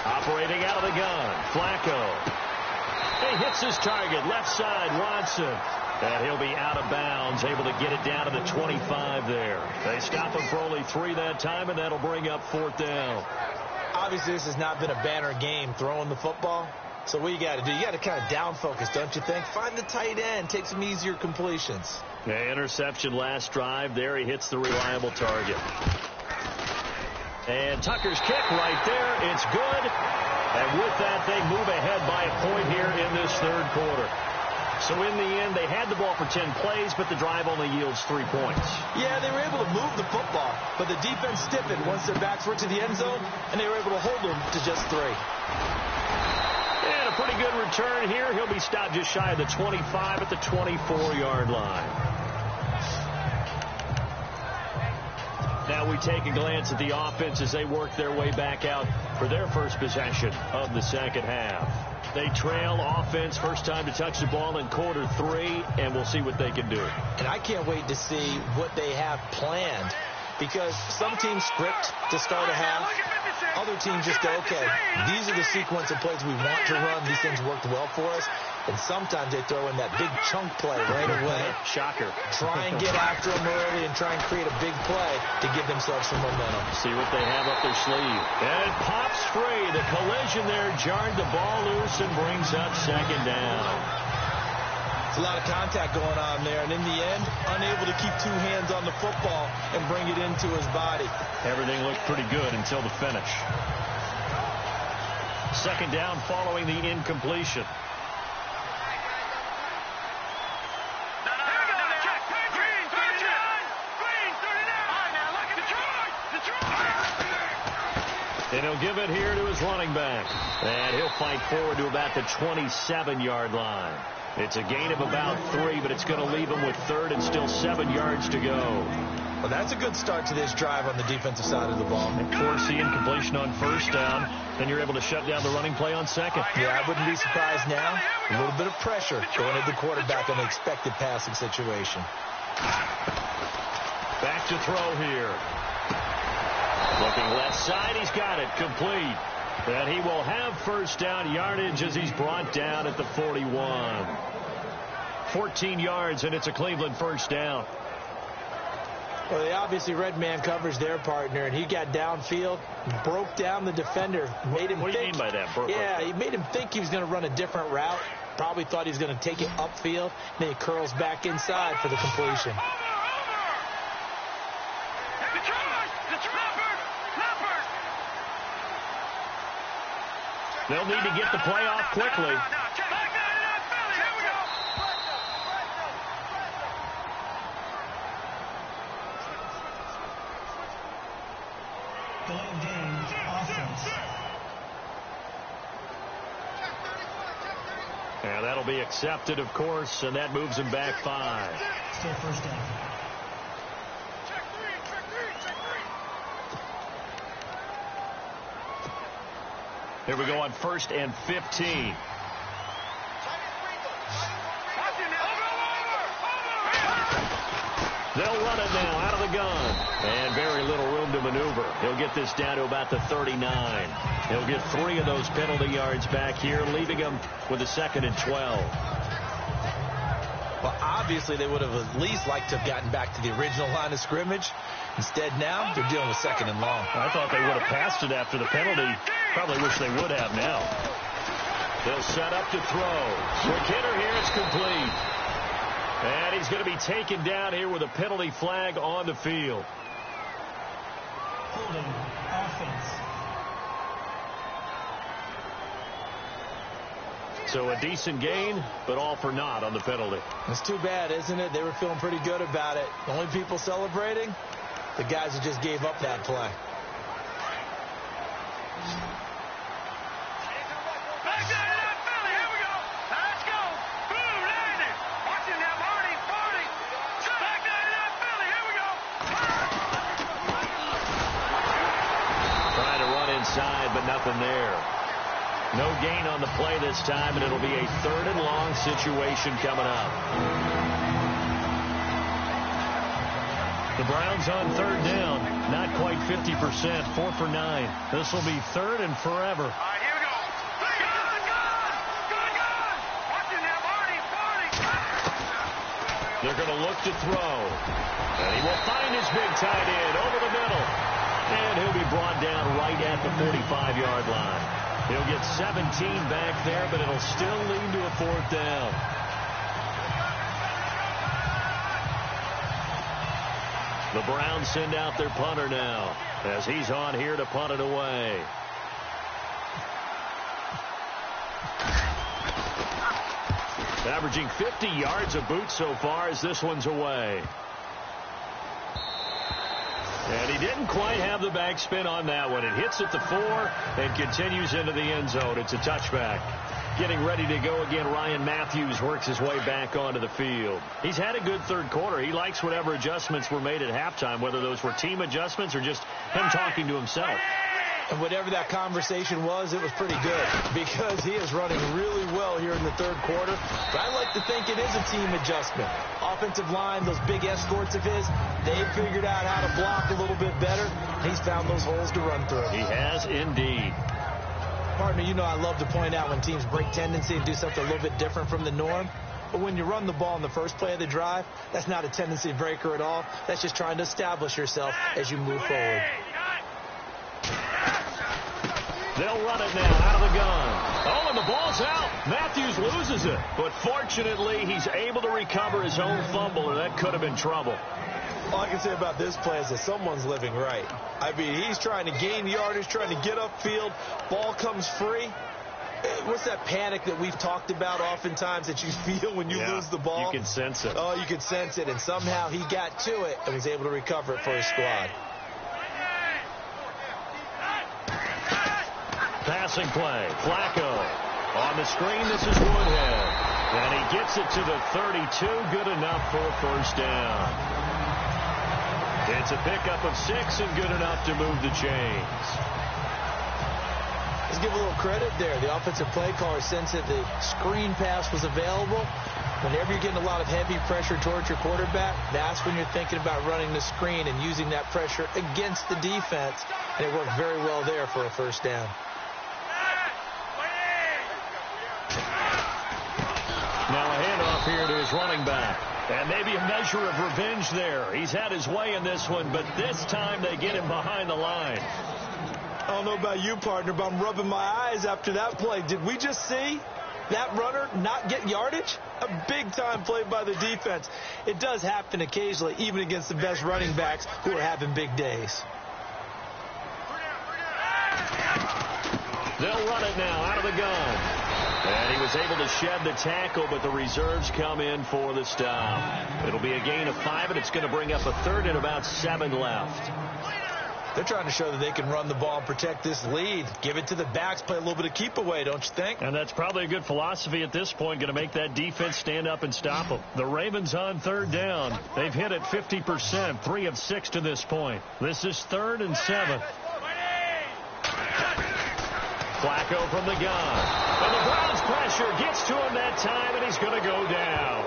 S2: Operating out of the gun, Flacco. He hits his target, left side, Watson. And he'll be out of bounds, able to get it down to the 25 there. They stop him for only 3 that time, and that'll bring up 4th down.
S3: Obviously, this has not been a banner game throwing the football. So what you got to do, you got to kind of down focus, don't you think? Find the tight end, take some easier completions.
S2: Yeah, interception last drive there. He hits the reliable target. And Tucker's kick right there. It's good. And with that, they move ahead by a point here in this third quarter. So in the end, they had the ball for 10 plays, but the drive only yields 3 points.
S3: Yeah, they were able to move the football, but the defense stiffened once their backs were to the end zone, and they were able to hold them to just 3.
S2: And a pretty good return here. He'll be stopped just shy of the 25 at the 24-yard line. Now we take a glance at the offense as they work their way back out for their first possession of the second half. They trail offense, first time to touch the ball in quarter 3, and we'll see what they can do.
S3: And I can't wait to see what they have planned, because some teams script to start a half. Other teams just go, okay, these are the sequence of plays we want to run. These things worked well for us. And sometimes they throw in that big chunk play right away.
S2: Shocker.
S3: Try and get after them early and try and create a big play to give themselves some momentum.
S2: See what they have up their sleeve. And it pops free. The collision there jarred the ball loose and brings up second down.
S3: So A lot of contact going on there, and in the end, unable to keep two hands on the football and bring it into his body.
S2: Everything looked pretty good until the finish. Second down following the incompletion. And he'll give it here to his running back. And he'll fight forward to about the 27-yard line. It's a gain of about 3, but it's going to leave him with third and still 7 yards to go.
S3: Well, that's a good start to this drive on the defensive side of the ball.
S2: And force the incompletion on first down. Then you're able to shut down the running play on second.
S3: Yeah, I wouldn't be surprised now. A little bit of pressure going at the quarterback on the expected passing situation.
S2: Back to throw here. Looking left side, he's got it, complete. And he will have first down yardage as he's brought down at the 41. 14 yards, and it's a Cleveland first down.
S3: Well, they obviously red man covers their partner, and he got downfield, broke down the defender, made him
S2: What do you mean by that?
S3: Yeah, he made him think he was going to run a different route. Probably thought he was going to take it upfield. Then he curls back inside for the completion.
S2: They'll need to get the play off quickly.
S5: Game offense.
S2: And that'll be accepted, of course, and that moves him back 5.
S5: Still first down.
S2: Here we go on 1st and 15. They'll run it now out of the gun. And very little room to maneuver. He'll get this down to about the 39. He'll get 3 of those penalty yards back here, leaving him with a 2nd and 12.
S3: Well, obviously, they would have at least liked to have gotten back to the original line of scrimmage. Instead, now, they're dealing with 2nd and long.
S2: I thought they would have passed it after the penalty. Probably wish they would have now. They'll set up to throw. Quick hitter here. It's complete. And he's going to be taken down here with a penalty flag on the field.
S5: Holding offense.
S2: So a decent gain, but all for naught on the penalty.
S3: It's too bad, isn't it? They were feeling pretty good about it. The only people celebrating, the guys who just gave up that play.
S2: Trying to run inside, but nothing there. No gain on the play this time, and it'll be a 3rd and long situation coming up. The Browns on 3rd down. Not quite 50%. 4 for 9. This will be 3rd and forever.
S1: All right, here we go. Gun! Watching now, Marty!
S2: They're going to look to throw. And he will find his big tight end over the middle. And he'll be brought down right at the 45-yard line. He'll get 17 back there, but it'll still lead to a 4th down. The Browns send out their punter now as he's on here to punt it away. Averaging 50 yards a boot so far as this one's away. And he didn't quite have the backspin on that one. It hits at the 4 and continues into the end zone. It's a touchback. Getting ready to go again, Ryan Matthews works his way back onto the field. He's had a good 3rd quarter. He likes whatever adjustments were made at halftime, whether those were team adjustments or just him talking to himself.
S3: And whatever that conversation was, it was pretty good because he is running really well here in the 3rd quarter. But I like to think it is a team adjustment. Offensive line, those big escorts of his, they've figured out how to block a little bit better. He's found those holes to run through.
S2: He has indeed.
S3: Partner, you know I love to point out when teams break tendency and do something a little bit different from the norm. But when you run the ball in the first play of the drive, that's not a tendency breaker at all. That's just trying to establish yourself as you move forward.
S2: They'll run it now out of the gun. Oh, and the ball's out. Matthews loses it. But fortunately, he's able to recover his own fumble, or that could have been trouble.
S3: All I can say about this play is that someone's living right. I mean, he's trying to gain yardage, trying to get upfield. Ball comes free. What's that panic that we've talked about oftentimes that you feel when you lose the ball?
S2: You can sense it.
S3: Oh, you can sense it. And somehow he got to it and was able to recover it for his squad.
S2: Passing play. Flacco. On the screen, this is Woodhead. And he gets it to the 32. Good enough for a first down. It's a pickup of 6 and good enough to move the chains.
S3: Let's give a little credit there. The offensive play caller sensed that the screen pass was available. Whenever you're getting a lot of heavy pressure towards your quarterback, that's when you're thinking about running the screen and using that pressure against the defense. And it worked very well there for a first down.
S2: Now a handoff here to his running back. And maybe a measure of revenge there. He's had his way in this one, but this time they get him behind the line.
S3: I don't know about you, partner, but I'm rubbing my eyes after that play. Did we just see that runner not get yardage? A big-time play by the defense. It does happen occasionally, even against the best running backs who are having big days.
S2: They'll run it now out of the gun. And he was able to shed the tackle, but the reserves come in for the stop. It'll be a gain of 5, and it's going to bring up a third and about 7 left.
S3: They're trying to show that they can run the ball and protect this lead. Give it to the backs, play a little bit of keep away, don't you think?
S2: And that's probably a good philosophy at this point, going to make that defense stand up and stop them. The Ravens on third down. They've hit it 50%, 3 of 6 to this point. This is 3rd and 7. Flacco from the gun. And the Browns pressure gets to him that time, and he's going to go down.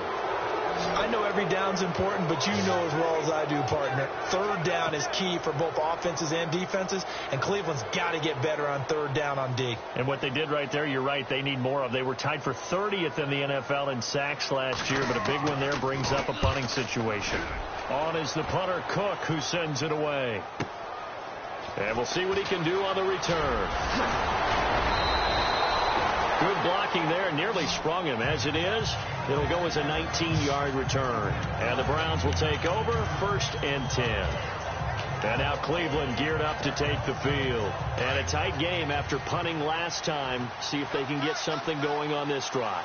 S3: I know every down's important, but you know as well as I do, partner. Third down is key for both offenses and defenses, and Cleveland's got to get better on third down on D.
S2: And what they did right there, you're right, they need more of. They were tied for 30th in the NFL in sacks last year, but a big one there brings up a punting situation. On is the punter, Cook, who sends it away. And we'll see what he can do on the return. Good blocking there, nearly sprung him. As it is, it'll go as a 19-yard return. And the Browns will take over, 1st and 10. And now Cleveland geared up to take the field. And a tight game after punting last time. See if they can get something going on this drive.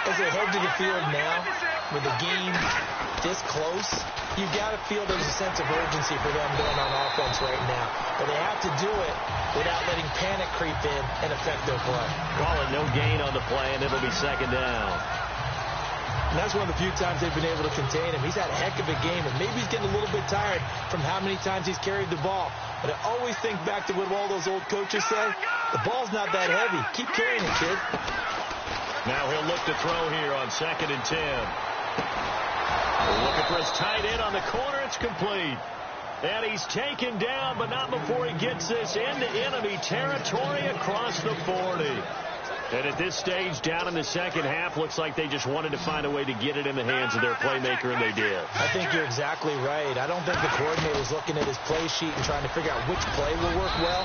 S3: As they head to the field now, with the game this close, you've got to feel there's a sense of urgency for them going on offense right now. But they have to do it without letting panic creep in and affect their play.
S2: Call it no gain on the play, and it'll be 2nd down.
S3: And that's one of the few times they've been able to contain him. He's had a heck of a game, and maybe he's getting a little bit tired from how many times he's carried the ball. But I always think back to what all those old coaches say. The ball's not that heavy. Keep carrying it, kid.
S2: Now he'll look to throw here on 2nd and 10. Looking for his tight end on the corner. It's complete. And he's taken down, but not before he gets this into enemy territory across the 40. And at this stage, down in the second half, looks like they just wanted to find a way to get it in the hands of their playmaker, and they did.
S3: I think you're exactly right. I don't think the coordinator's looking at his play sheet and trying to figure out which play will work well.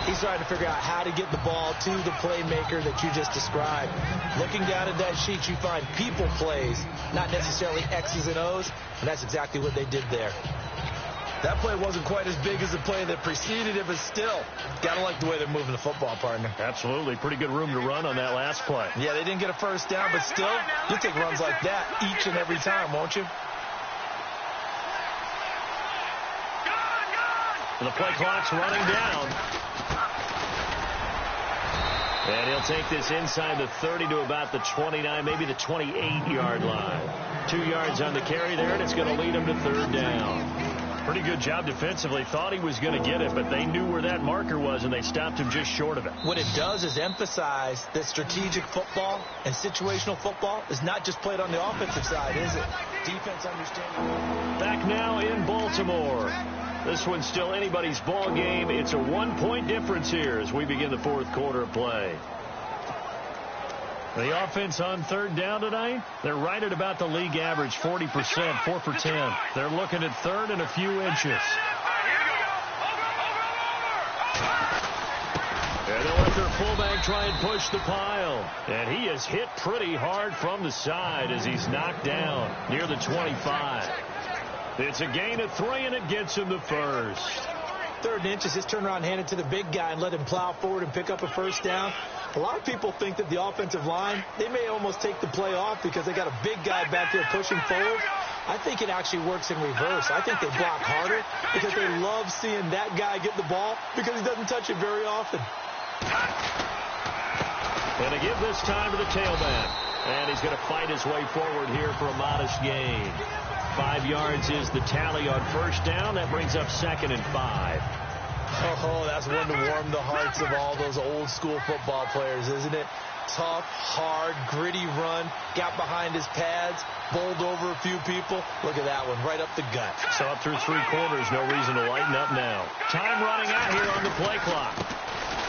S3: He's trying to figure out how to get the ball to the playmaker that you just described. Looking down at that sheet, you find people plays, not necessarily X's and O's, and that's exactly what they did there. That play wasn't quite as big as the play that preceded it, but still, gotta like the way they're moving the football, partner.
S2: Absolutely. Pretty good room to run on that last play.
S3: Yeah, they didn't get a first down, but still, you'll take runs like that each and every time, won't you?
S2: The play clock's running down. And he'll take this inside the 30 to about the 29, maybe the 28-yard line. 2 yards on the carry there, and it's going to lead him to 3rd down. Pretty good job defensively. Thought he was going to get it, but they knew where that marker was, and they stopped him just short of it.
S3: What it does is emphasize that strategic football and situational football is not just played on the offensive side, is it? Defense understanding.
S2: Back now in Baltimore. This one's still anybody's ball game. It's a 1-point difference here as we begin the 4th quarter of play. The offense on 3rd down tonight, they're right at about the league average, 40%, 4 for 10. They're looking at 3rd and a few inches. And they'll let their fullback try and push the pile. And he is hit pretty hard from the side as he's knocked down near the 25. It's a gain of 3, and it gets him the first.
S3: 3rd and inches, just turn around, hand it to the big guy, and let him plow forward and pick up a first down. A lot of people think that the offensive line, they may almost take the play off because they got a big guy back there pushing forward. I think it actually works in reverse. I think they block harder because they love seeing that guy get the ball because he doesn't touch it very often.
S2: And to give this time to the tailback. And he's going to fight his way forward here for a modest gain. 5 yards is the tally on first down. That brings up 2nd and 5.
S3: Oh, that's one to warm the hearts of all those old school football players, isn't it? Tough, hard, gritty run. Got behind his pads, bowled over a few people. Look at that one, right up the gut.
S2: So up through 3 quarters, no reason to lighten up now. Time running out here on the play clock.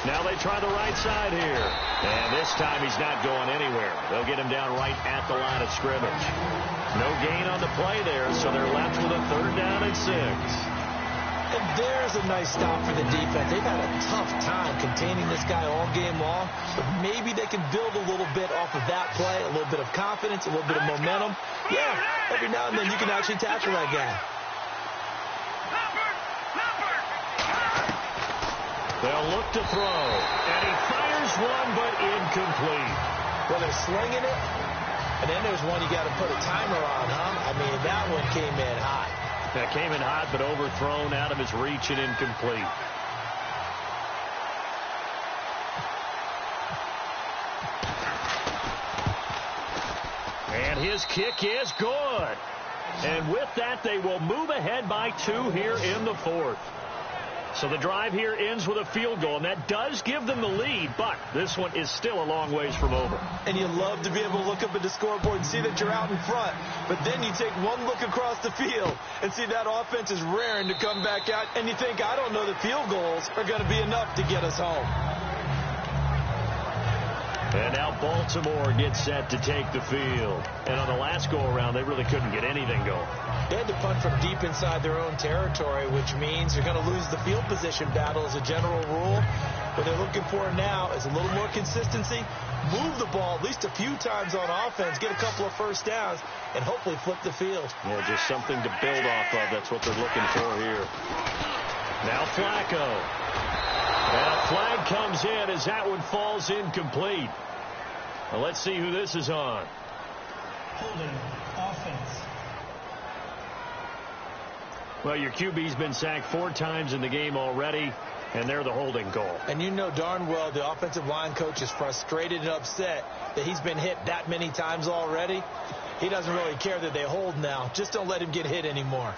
S2: Now they try the right side here. And this time he's not going anywhere. They'll get him down right at the line of scrimmage. No gain on the play there, so they're left with a 3rd down and 6.
S3: And there's a nice stop for the defense. They've had a tough time containing this guy all game long, but maybe they can build a little bit off of that play, a little bit of confidence, a little bit of momentum. Yeah, every now and then you can actually tackle that guy.
S2: They'll look to throw, and he fires one, but incomplete.
S3: Well, they're slinging it, and then there's one you got to put a timer on, huh? I mean, that one came in hot.
S2: That came in hot, but overthrown out of his reach and incomplete. And his kick is good. And with that, they will move ahead by 2 here in the 4th. So the drive here ends with a field goal, and that does give them the lead, but this one is still a long ways from over.
S3: And you love to be able to look up at the scoreboard and see that you're out in front, but then you take one look across the field and see that offense is raring to come back out, and you think, I don't know that field goals are going to be enough to get us home.
S2: And now Baltimore gets set to take the field. And on the last go-around, they really couldn't get anything going.
S3: They had to punt from deep inside their own territory, which means you're going to lose the field position battle as a general rule. What they're looking for now is a little more consistency, move the ball at least a few times on offense, get a couple of first downs, and hopefully flip the field.
S2: Yeah, just something to build off of. That's what they're looking for here. Now Flacco. And a flag comes in as that one falls incomplete. Well, let's see who this is on.
S5: Holding offense.
S2: Well, your QB's been sacked 4 times in the game already, and they're the holding call.
S3: And you know darn well the offensive line coach is frustrated and upset that he's been hit that many times already. He doesn't really care that they hold now. Just don't let him get hit anymore.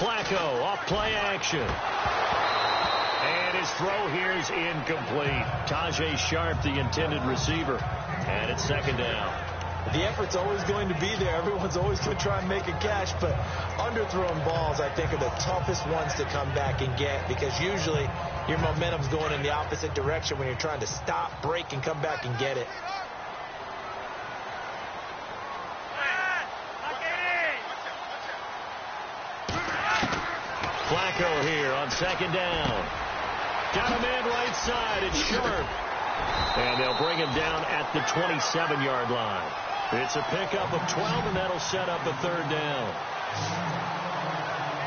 S2: Flacco off play action. And his throw here is incomplete. Tajay Sharp, the intended receiver. And it's 2nd down.
S3: The effort's always going to be there. Everyone's always going to try and make a catch, but underthrown balls, I think, are the toughest ones to come back and get because usually your momentum's going in the opposite direction when you're trying to stop, break, and come back and get it.
S2: Flacco here on 2nd down. Got a man right side. It's Sharp. And they'll bring him down at the 27-yard line. It's a pickup of 12, and that'll set up a 3rd down.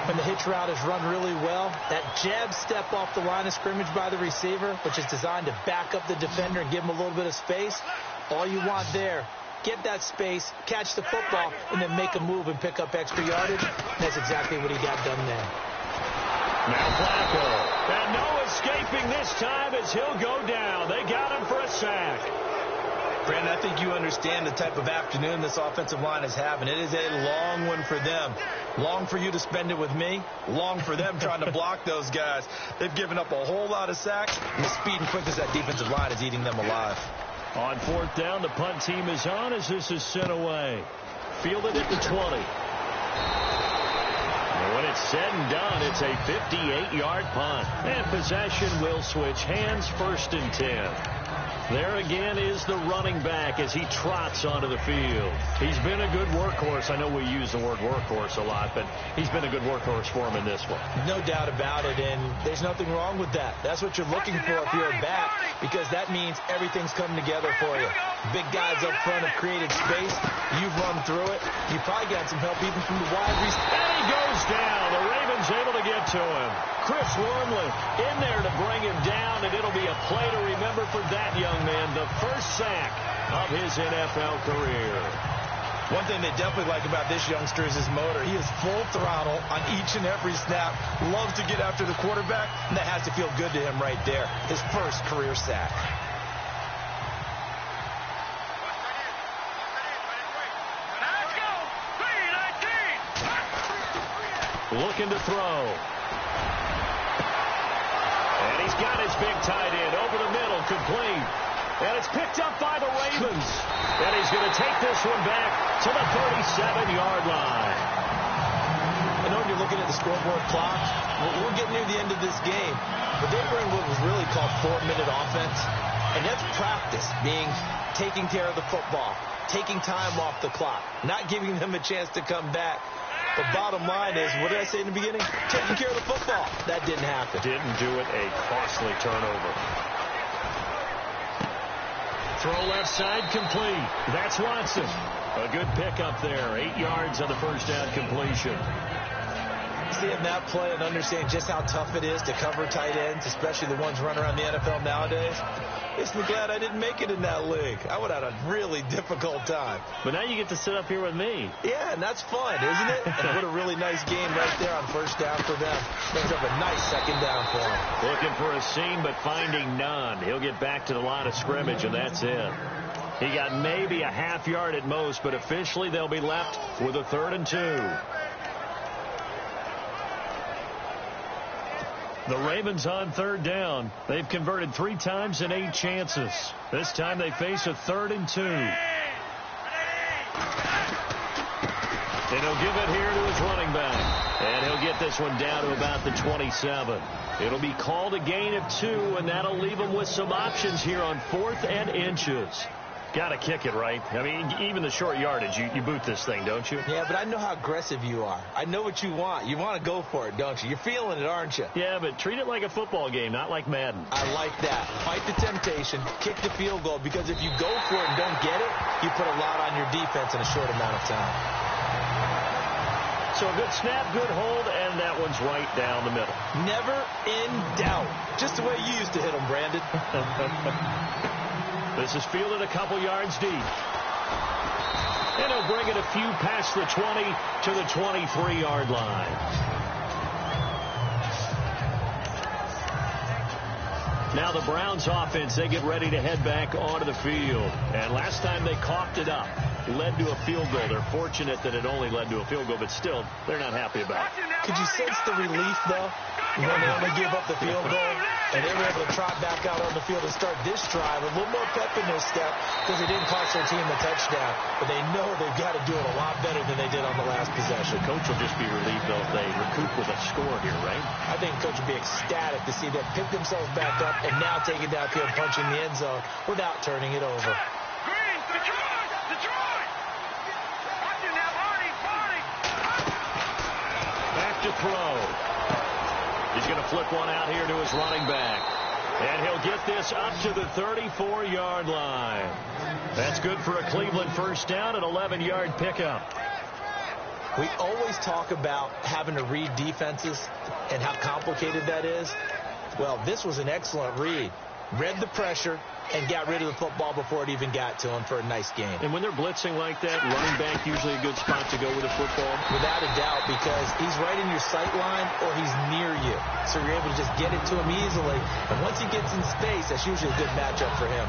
S3: When the hitch route is run really well, that jab step off the line of scrimmage by the receiver, which is designed to back up the defender and give him a little bit of space, all you want there, get that space, catch the football, and then make a move and pick up extra yardage. That's exactly what he got done there.
S2: Now Flacco. And no escaping this time as he'll go down. They got him for a sack.
S3: Brandon, I think you understand the type of afternoon this offensive line is having. It is a long one for them. Long for you to spend it with me. Long for them trying to block those guys. They've given up a whole lot of sacks, and the speed and quickness of that defensive line is eating them alive.
S2: On 4th down, the punt team is on as this is sent away. Fielded at the 20. And when it's said and done, it's a 58-yard punt. And possession will switch hands, 1st and 10. There again is the running back as he trots onto the field. He's been a good workhorse. I know we use the word workhorse a lot, but he's been a good workhorse for him in this one.
S3: No doubt about it, and there's nothing wrong with that. That's what you're looking for if you're a back, because that means everything's coming together for you. Big guys up front have created space. You've run through it. You probably got some help even from the wide receiver.
S2: And he goes down. The Ravens able to get to him. Chris Wormley in there to bring him down, and it'll be a play to remember for that young man. The first sack of his NFL career.
S3: One thing they definitely like about this youngster is his motor. He is full throttle on each and every snap. Loves to get after the quarterback, and that has to feel good to him right there. His first career sack.
S2: Looking to throw. And he's got his big tight end over the middle, complete. And it's picked up by the Ravens. And he's going to take this one back to the 37-yard line.
S3: I know you're looking at the scoreboard clock. We're getting near the end of this game. But they were in what was really called 4-minute offense. And that's practice, being taking care of the football, taking time off the clock, not giving them a chance to come back. The bottom line is, what did I say in the beginning? Taking care of the football. That didn't happen.
S2: Didn't do it. A costly turnover. Throw left side, complete. That's Watson. A good pickup there. 8 yards on the first down completion.
S3: Seeing that play and understanding just how tough it is to cover tight ends, especially the ones running around the NFL nowadays, makes me glad I didn't make it in that league. I would have had a really difficult time.
S2: But now you get to sit up here with me.
S3: Yeah, and that's fun, isn't it? And what a really nice game right there on first down for them. Brings up a nice second down for him.
S2: Looking for a seam, but finding none. He'll get back to the line of scrimmage, and that's it. He got maybe a half yard at most, but officially they'll be left with a 3rd and 2. The Ravens on 3rd down. They've converted 3 times in 8 chances. This time they face a 3rd and 2. And he'll give it here to his running back. And he'll get this one down to about the 27. It'll be called a gain of 2, and that'll leave him with some options here on 4th and inches. Got to kick it, right? I mean, even the short yardage, you boot this thing, don't you?
S3: Yeah, but I know how aggressive you are. I know what you want. You want to go for it, don't you? You're feeling it, aren't you?
S2: Yeah, but treat it like a football game, not like Madden.
S3: I like that. Fight the temptation, kick the field goal, because if you go for it and don't get it, you put a lot on your defense in a short amount of time.
S2: So a good snap, good hold, and that one's right down the middle.
S3: Never in doubt. Just the way you used to hit them, Brandon.
S2: This is fielded a couple yards deep. And he'll bring it a few past the 20 to the 23-yard line. Now the Browns offense, they get ready to head back onto the field. And last time they coughed it up, led to a field goal. They're fortunate that it only led to a field goal, but still, they're not happy about it.
S3: Could you sense the relief, though, when they only gave up the field goal? And they were able to trot back out on the field and start this drive with a little more pep in their step, because they didn't cost their team a touchdown. But they know they've got to do it a lot better than they did on the last possession.
S2: The coach will just be relieved, though, if they recoup with a score here, right?
S3: I think the coach will be ecstatic to see them pick themselves back up and now take it downfield, punching the end zone without turning it over.
S1: Green, Detroit! Watching now, Barney!
S2: Back to throw. He's going to flip one out here to his running back. And he'll get this up to the 34-yard line. That's good for a Cleveland first down, an 11-yard pickup.
S3: We always talk about having to read defenses and how complicated that is. Well, this was an excellent read. Read the pressure and got rid of the football before it even got to him for a nice game.
S2: And when they're blitzing like that, running back usually a good spot to go with a football?
S3: Without a doubt, because he's right in your sight line or he's near you. So you're able to just get it to him easily. And once he gets in space, that's usually a good matchup for him.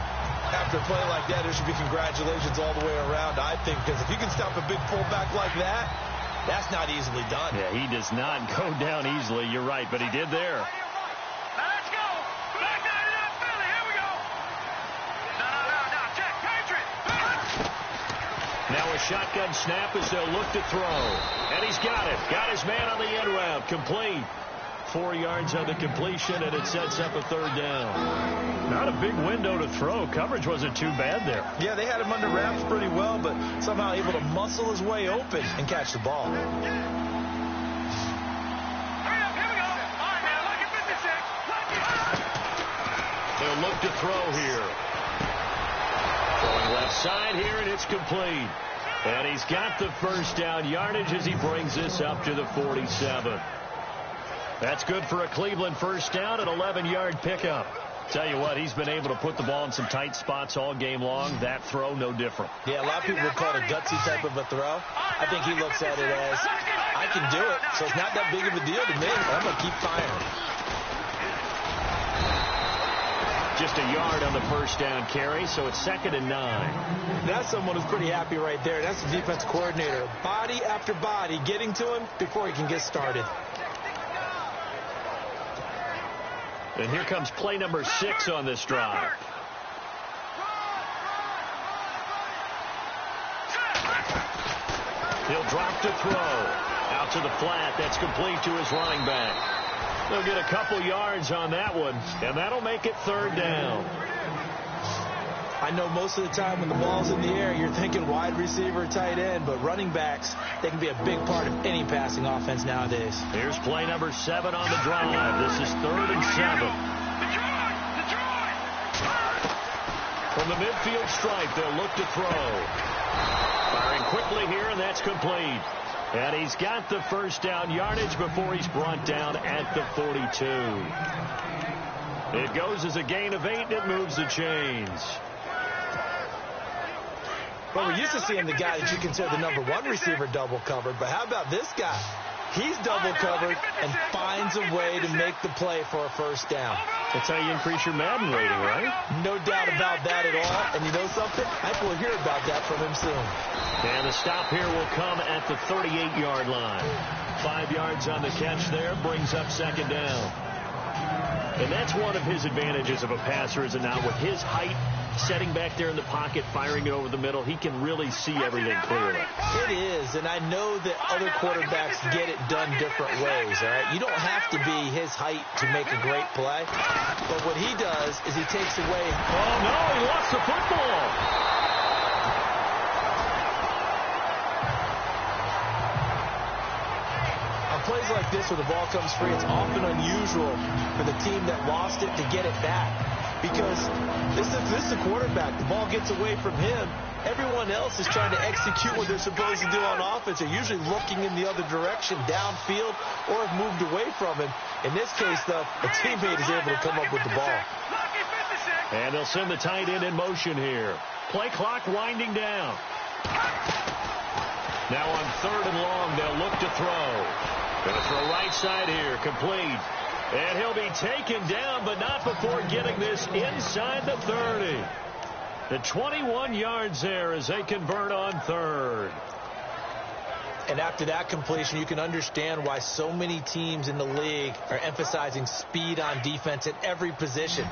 S3: After a play like that, there should be congratulations all the way around, I think, because if you can stop a big fullback like that, that's not easily done.
S2: Yeah, he does not go down easily. You're right, but he did there.
S1: Let's go! Back down to that Philly. Here we go. Now, check. Patriot.
S2: Now a shotgun snap as they'll look to throw. And he's got it. Got his man on the end route. Complete. 4 yards on the completion, and it sets up a 3rd down. Not a big window to throw. Coverage wasn't too bad there.
S3: Yeah, they had him under wraps pretty well, but somehow able to muscle his way open and catch the ball.
S2: They'll look to throw here. Throwing left side here, and it's complete. And he's got the 1st down yardage as he brings this up to the 47. That's good for a Cleveland 1st down, an 11-yard pickup. Tell you what, he's been able to put the ball in some tight spots all game long. That throw, no different.
S3: Yeah, a lot of people would call it a gutsy type of a throw. I think he looks at it as, I can do it, so it's not that big of a deal to me. I'm going to keep firing.
S2: Just a yard on the 1st down carry, so it's 2nd and 9.
S3: That's someone who's pretty happy right there. That's the defense coordinator. Body after body getting to him before he can get started.
S2: And here comes play number 6 on this drive. He'll drop to throw. Out to the flat. That's complete to his running back. They'll get a couple yards on that one, and that'll make it 3rd down.
S3: I know most of the time when the ball's in the air, you're thinking wide receiver, tight end, but running backs, they can be a big part of any passing offense nowadays.
S2: Here's play number 7 on the drive. This is 3rd and 7. From the midfield stripe, they'll look to throw. Firing quickly here, and that's complete. And he's got the 1st down yardage before he's brought down at the 42. It goes as a gain of 8, and it moves the chains.
S3: Well, we're used to seeing the guy that you consider the number 1 receiver double covered, but how about this guy? He's double covered and finds a way to make the play for a 1st down.
S2: That's how you increase your Madden rating, right?
S3: No doubt about that at all. And you know something? I think we'll hear about that from him soon.
S2: And the stop here will come at the 38-yard line. 5 yards on the catch there, brings up 2nd down. And that's one of his advantages of a passer, is it not? With his height, setting back there in the pocket, firing it over the middle, he can really see everything clearly.
S3: It is, and I know that other quarterbacks get it done different ways, all right? You don't have to be his height to make a great play, but what he does is he takes away...
S2: Oh, no, he lost the football.
S3: Plays like this where the ball comes free, it's often unusual for the team that lost it to get it back, because this is the quarterback. The ball gets away from him. Everyone else is trying to execute what they're supposed to do on offense. They're usually looking in the other direction, downfield, or have moved away from him. In this case, though, a teammate is able to come up with the ball.
S2: And they'll send the tight end in motion here. Play clock winding down. Now on 3rd and long, they'll look to throw. Going to throw right side here, complete. And he'll be taken down, but not before getting this inside the 30. The 21 yards there as they convert on 3rd.
S3: And after that completion, you can understand why so many teams in the league are emphasizing speed on defense at every position.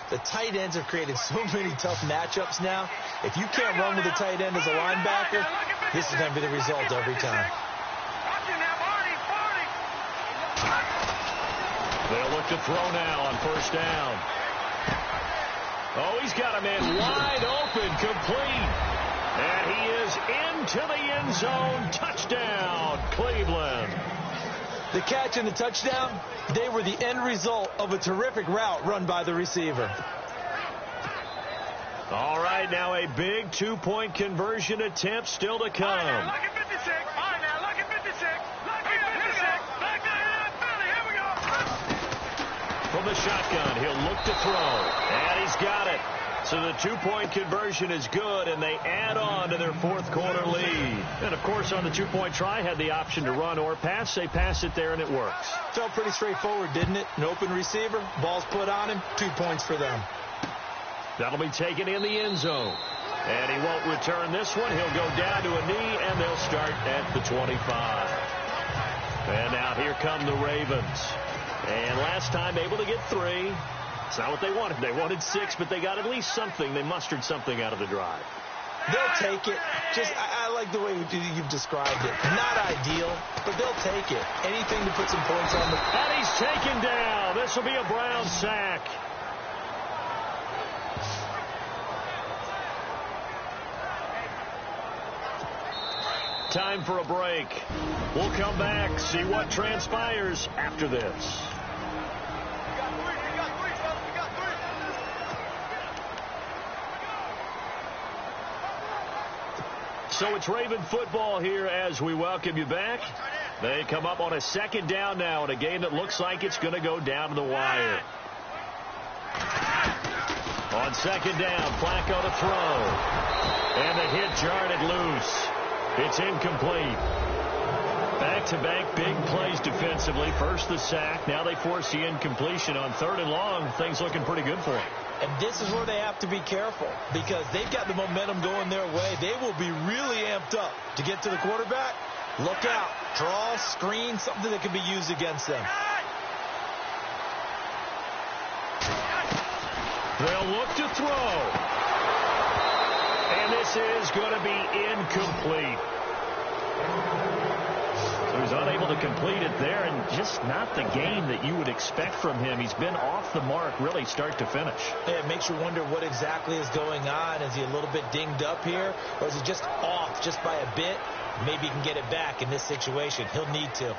S3: The tight ends have created so many tough matchups now. If you can't run with a tight end as a linebacker, this is going to be the result every time.
S2: They'll look to throw now on 1st down. Oh, he's got a man wide open, complete. And he is into the end zone. Touchdown, Cleveland.
S3: The catch and the touchdown, they were the end result of a terrific route run by the receiver.
S2: All right, now a big 2-point conversion attempt still to come. From the shotgun, he'll look to throw, and he's got it. So the 2-point conversion is good, and they add on to their 4th quarter lead. And, of course, on the 2-point try, had the option to run or pass. They pass it there, and it works.
S3: Felt pretty straightforward, didn't it? An open receiver, ball's put on him, 2 points for them.
S2: That'll be taken in the end zone. And he won't return this one. He'll go down to a knee, and they'll start at the 25. And now here come the Ravens. And last time able to get 3. It's not what they wanted. They wanted 6, but they got at least something. They mustered something out of the drive.
S3: They'll take it. I like the way you've described it. Not ideal, but they'll take it. Anything to put some points on the...
S2: And he's taken down. This will be a Brown sack. Time for a break. We'll come back, see what transpires after this. So it's Raven football here as we welcome you back. They come up on a second down now in a game that looks like it's going to go down to the wire. On second down, Flacco to throw. And the hit jarred it loose. It's incomplete. Back-to-back big plays defensively. First the sack. Now they force the incompletion on third and long. Things looking pretty good for them.
S3: And this is where they have to be careful because they've got the momentum going their way. They will be really amped up to get to the quarterback. Look out. Draw, screen, something that can be used against them.
S2: They'll look to throw. And this is going to be incomplete. He was unable to complete it there, and just not the game that you would expect from him. He's been off the mark really start to finish.
S3: Yeah, it makes you wonder what exactly is going on. Is he a little bit dinged up here, or is he just off just by a bit? Maybe he can get it back in this situation. He'll need to.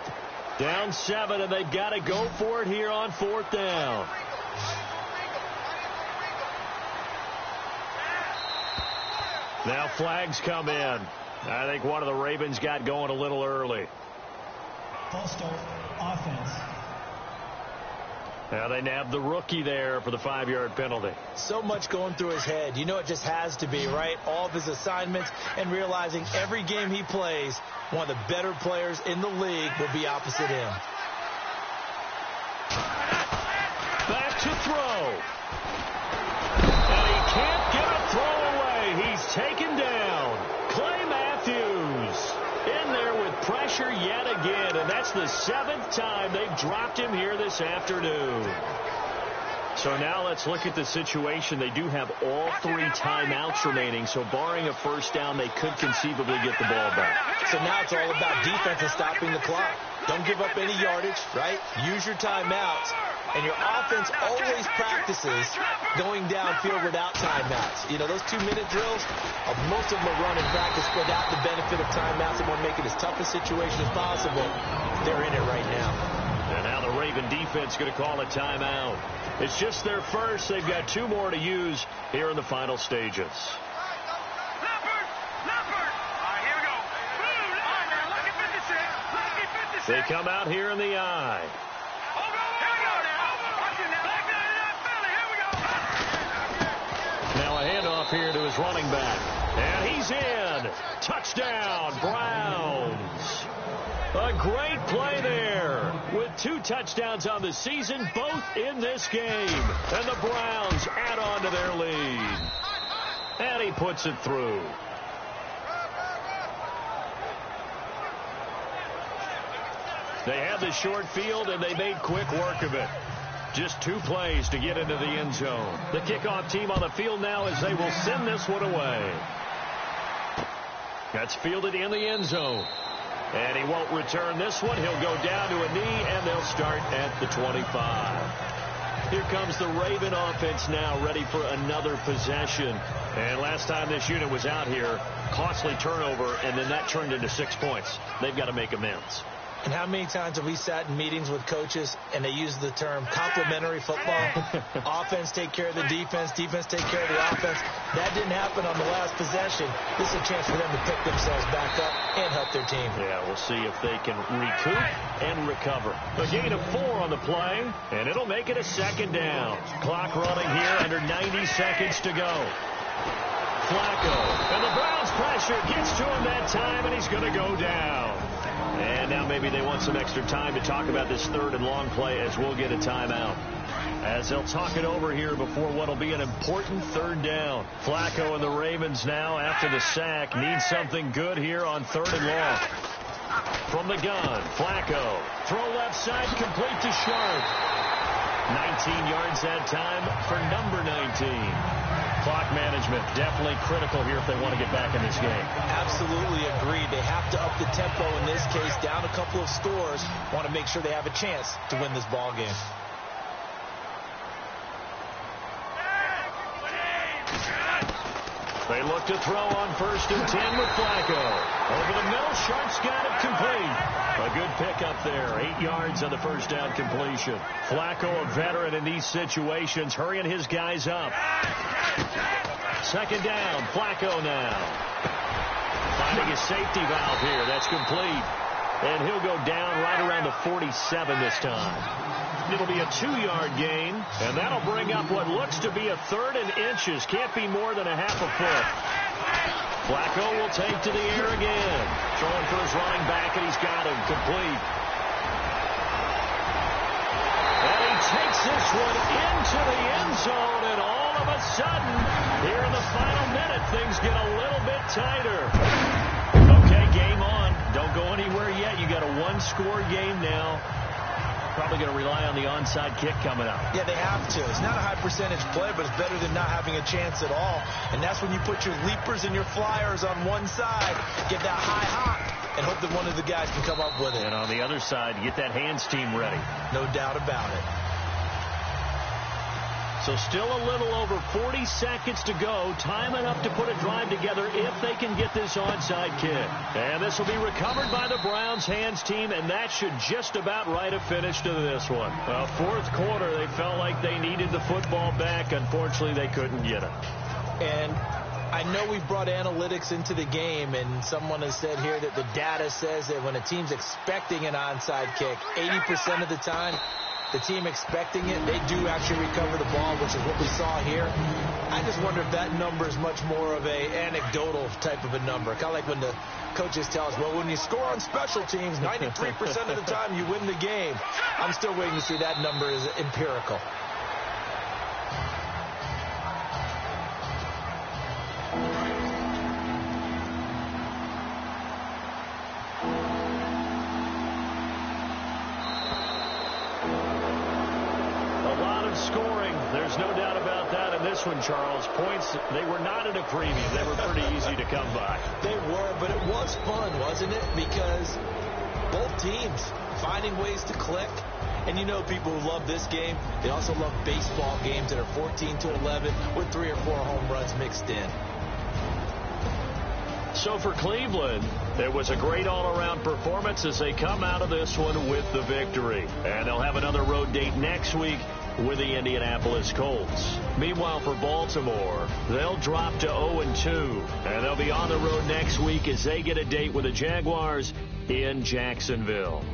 S2: Down 7, and they've got to go for it here on fourth down. Now flags come in. I think one of the Ravens got going a little early.
S5: False start, offense.
S2: Now they nabbed the rookie there for the 5-yard penalty.
S3: So much going through his head. You know it just has to be, right? All of his assignments and realizing every game he plays, one of the better players in the league will be opposite him.
S2: Back to throw. And he can't get a throw away. He's taken down. Clay Matthews in there with pressure yet again, and that's the 7th time they've dropped him here this afternoon. So now let's look at the situation. They do have all 3 timeouts remaining, so barring a first down, they could conceivably get the ball back.
S3: So now it's all about defense and stopping the clock. Don't give up any yardage, right? Use your timeouts. And your offense always practices going downfield without timeouts. You know, those 2-minute drills, most of them are run in practice without the benefit of timeouts. They want to make it as tough a situation as possible. They're in it right now.
S2: And now the Raven defense going to call a timeout. It's just their first. They've got 2 more to use here in the final stages. They come out here in the I. Now a handoff here to his running back. And he's in. Touchdown, Browns. A great play there with 2 touchdowns on the season, both in this game. And the Browns add on to their lead. And he puts it through. They had the short field, and they made quick work of it. Just 2 plays to get into the end zone. The kickoff team on the field now as they will send this one away. That's fielded in the end zone. And he won't return this one. He'll go down to a knee, and they'll start at the 25. Here comes the Raven offense now, ready for another possession. And last time this unit was out here, costly turnover, and then that turned into 6 points. They've got to make amends.
S3: And how many times have we sat in meetings with coaches and they use the term complementary football? Offense take care of the defense, defense take care of the offense. That didn't happen on the last possession. This is a chance for them to pick themselves back up and help their team.
S2: Yeah, we'll see if they can recoup and recover. A gain of 4 on the play, and it'll make it a second down. Clock running here under 90 seconds to go. Flacco, and the Browns pressure gets to him that time, and he's going to go down. And now maybe they want some extra time to talk about this 3rd and long play as we'll get a timeout. As they'll talk it over here before what will be an important 3rd down. Flacco and the Ravens now, after the sack, need something good here on 3rd and long. From the gun, Flacco. Throw left side, complete to Sharp. 19 yards that time for number 19.
S6: Clock management definitely critical here if they want to get back in this game.
S3: Absolutely agreed. They have to up the tempo in this case, down a couple of scores. Want to make sure they have a chance to win this ball game.
S2: They look to throw on 1st and 10 with Flacco. Over the middle, Sharp's got it complete. A good pickup there. 8 yards on the first down completion. Flacco, a veteran in these situations, hurrying his guys up. 2nd down, Flacco now. Finding a safety valve here. That's complete. And he'll go down right around the 47 this time. It'll be a 2-yard gain, and that'll bring up what looks to be a 3rd and inches. Can't be more than a half a foot. Flacco will take to the air again. Throwing for his running back, and he's got him complete. And he takes this one into the end zone, and all of a sudden, here in the final minute, things get a little bit tighter. Okay, game on. Don't go anywhere yet. You got a 1-score game now. Probably going to rely on the onside kick coming up.
S3: Yeah, they have to. It's not a high percentage play, but it's better than not having a chance at all. And that's when you put your leapers and your flyers on one side, get that high hop, and hope that one of the guys can come up with it.
S2: And on the other side, get that hands team ready.
S3: No doubt about it.
S2: So still a little over 40 seconds to go. Time enough to put a drive together if they can get this onside kick. And this will be recovered by the Browns hands team, and that should just about write a finish to this one. Well, 4th quarter, they felt like they needed the football back. Unfortunately, they couldn't get it.
S3: And I know we've brought analytics into the game, and someone has said here that the data says that when a team's expecting an onside kick, 80% of the time, the team expecting it, they do actually recover the ball, which is what we saw here. I just wonder if that number is much more of a anecdotal type of a number. Kind of like when the coaches tell us, well, when you score on special teams, 93% of the time you win the game. I'm still waiting to see that number is empirical.
S2: Scoring, there's no doubt about that in this one, Charles. Points, they were not in a preview. They were pretty easy to come by.
S3: They were, but it was fun, wasn't it? Because both teams finding ways to click. And you know people who love this game, they also love baseball games that are 14-11 with 3 or 4 home runs mixed in.
S2: So for Cleveland, it was a great all-around performance as they come out of this one with the victory. And they'll have another road date next week with the Indianapolis Colts. Meanwhile, for Baltimore, they'll drop to 0-2, and they'll be on the road next week as they get a date with the Jaguars in Jacksonville.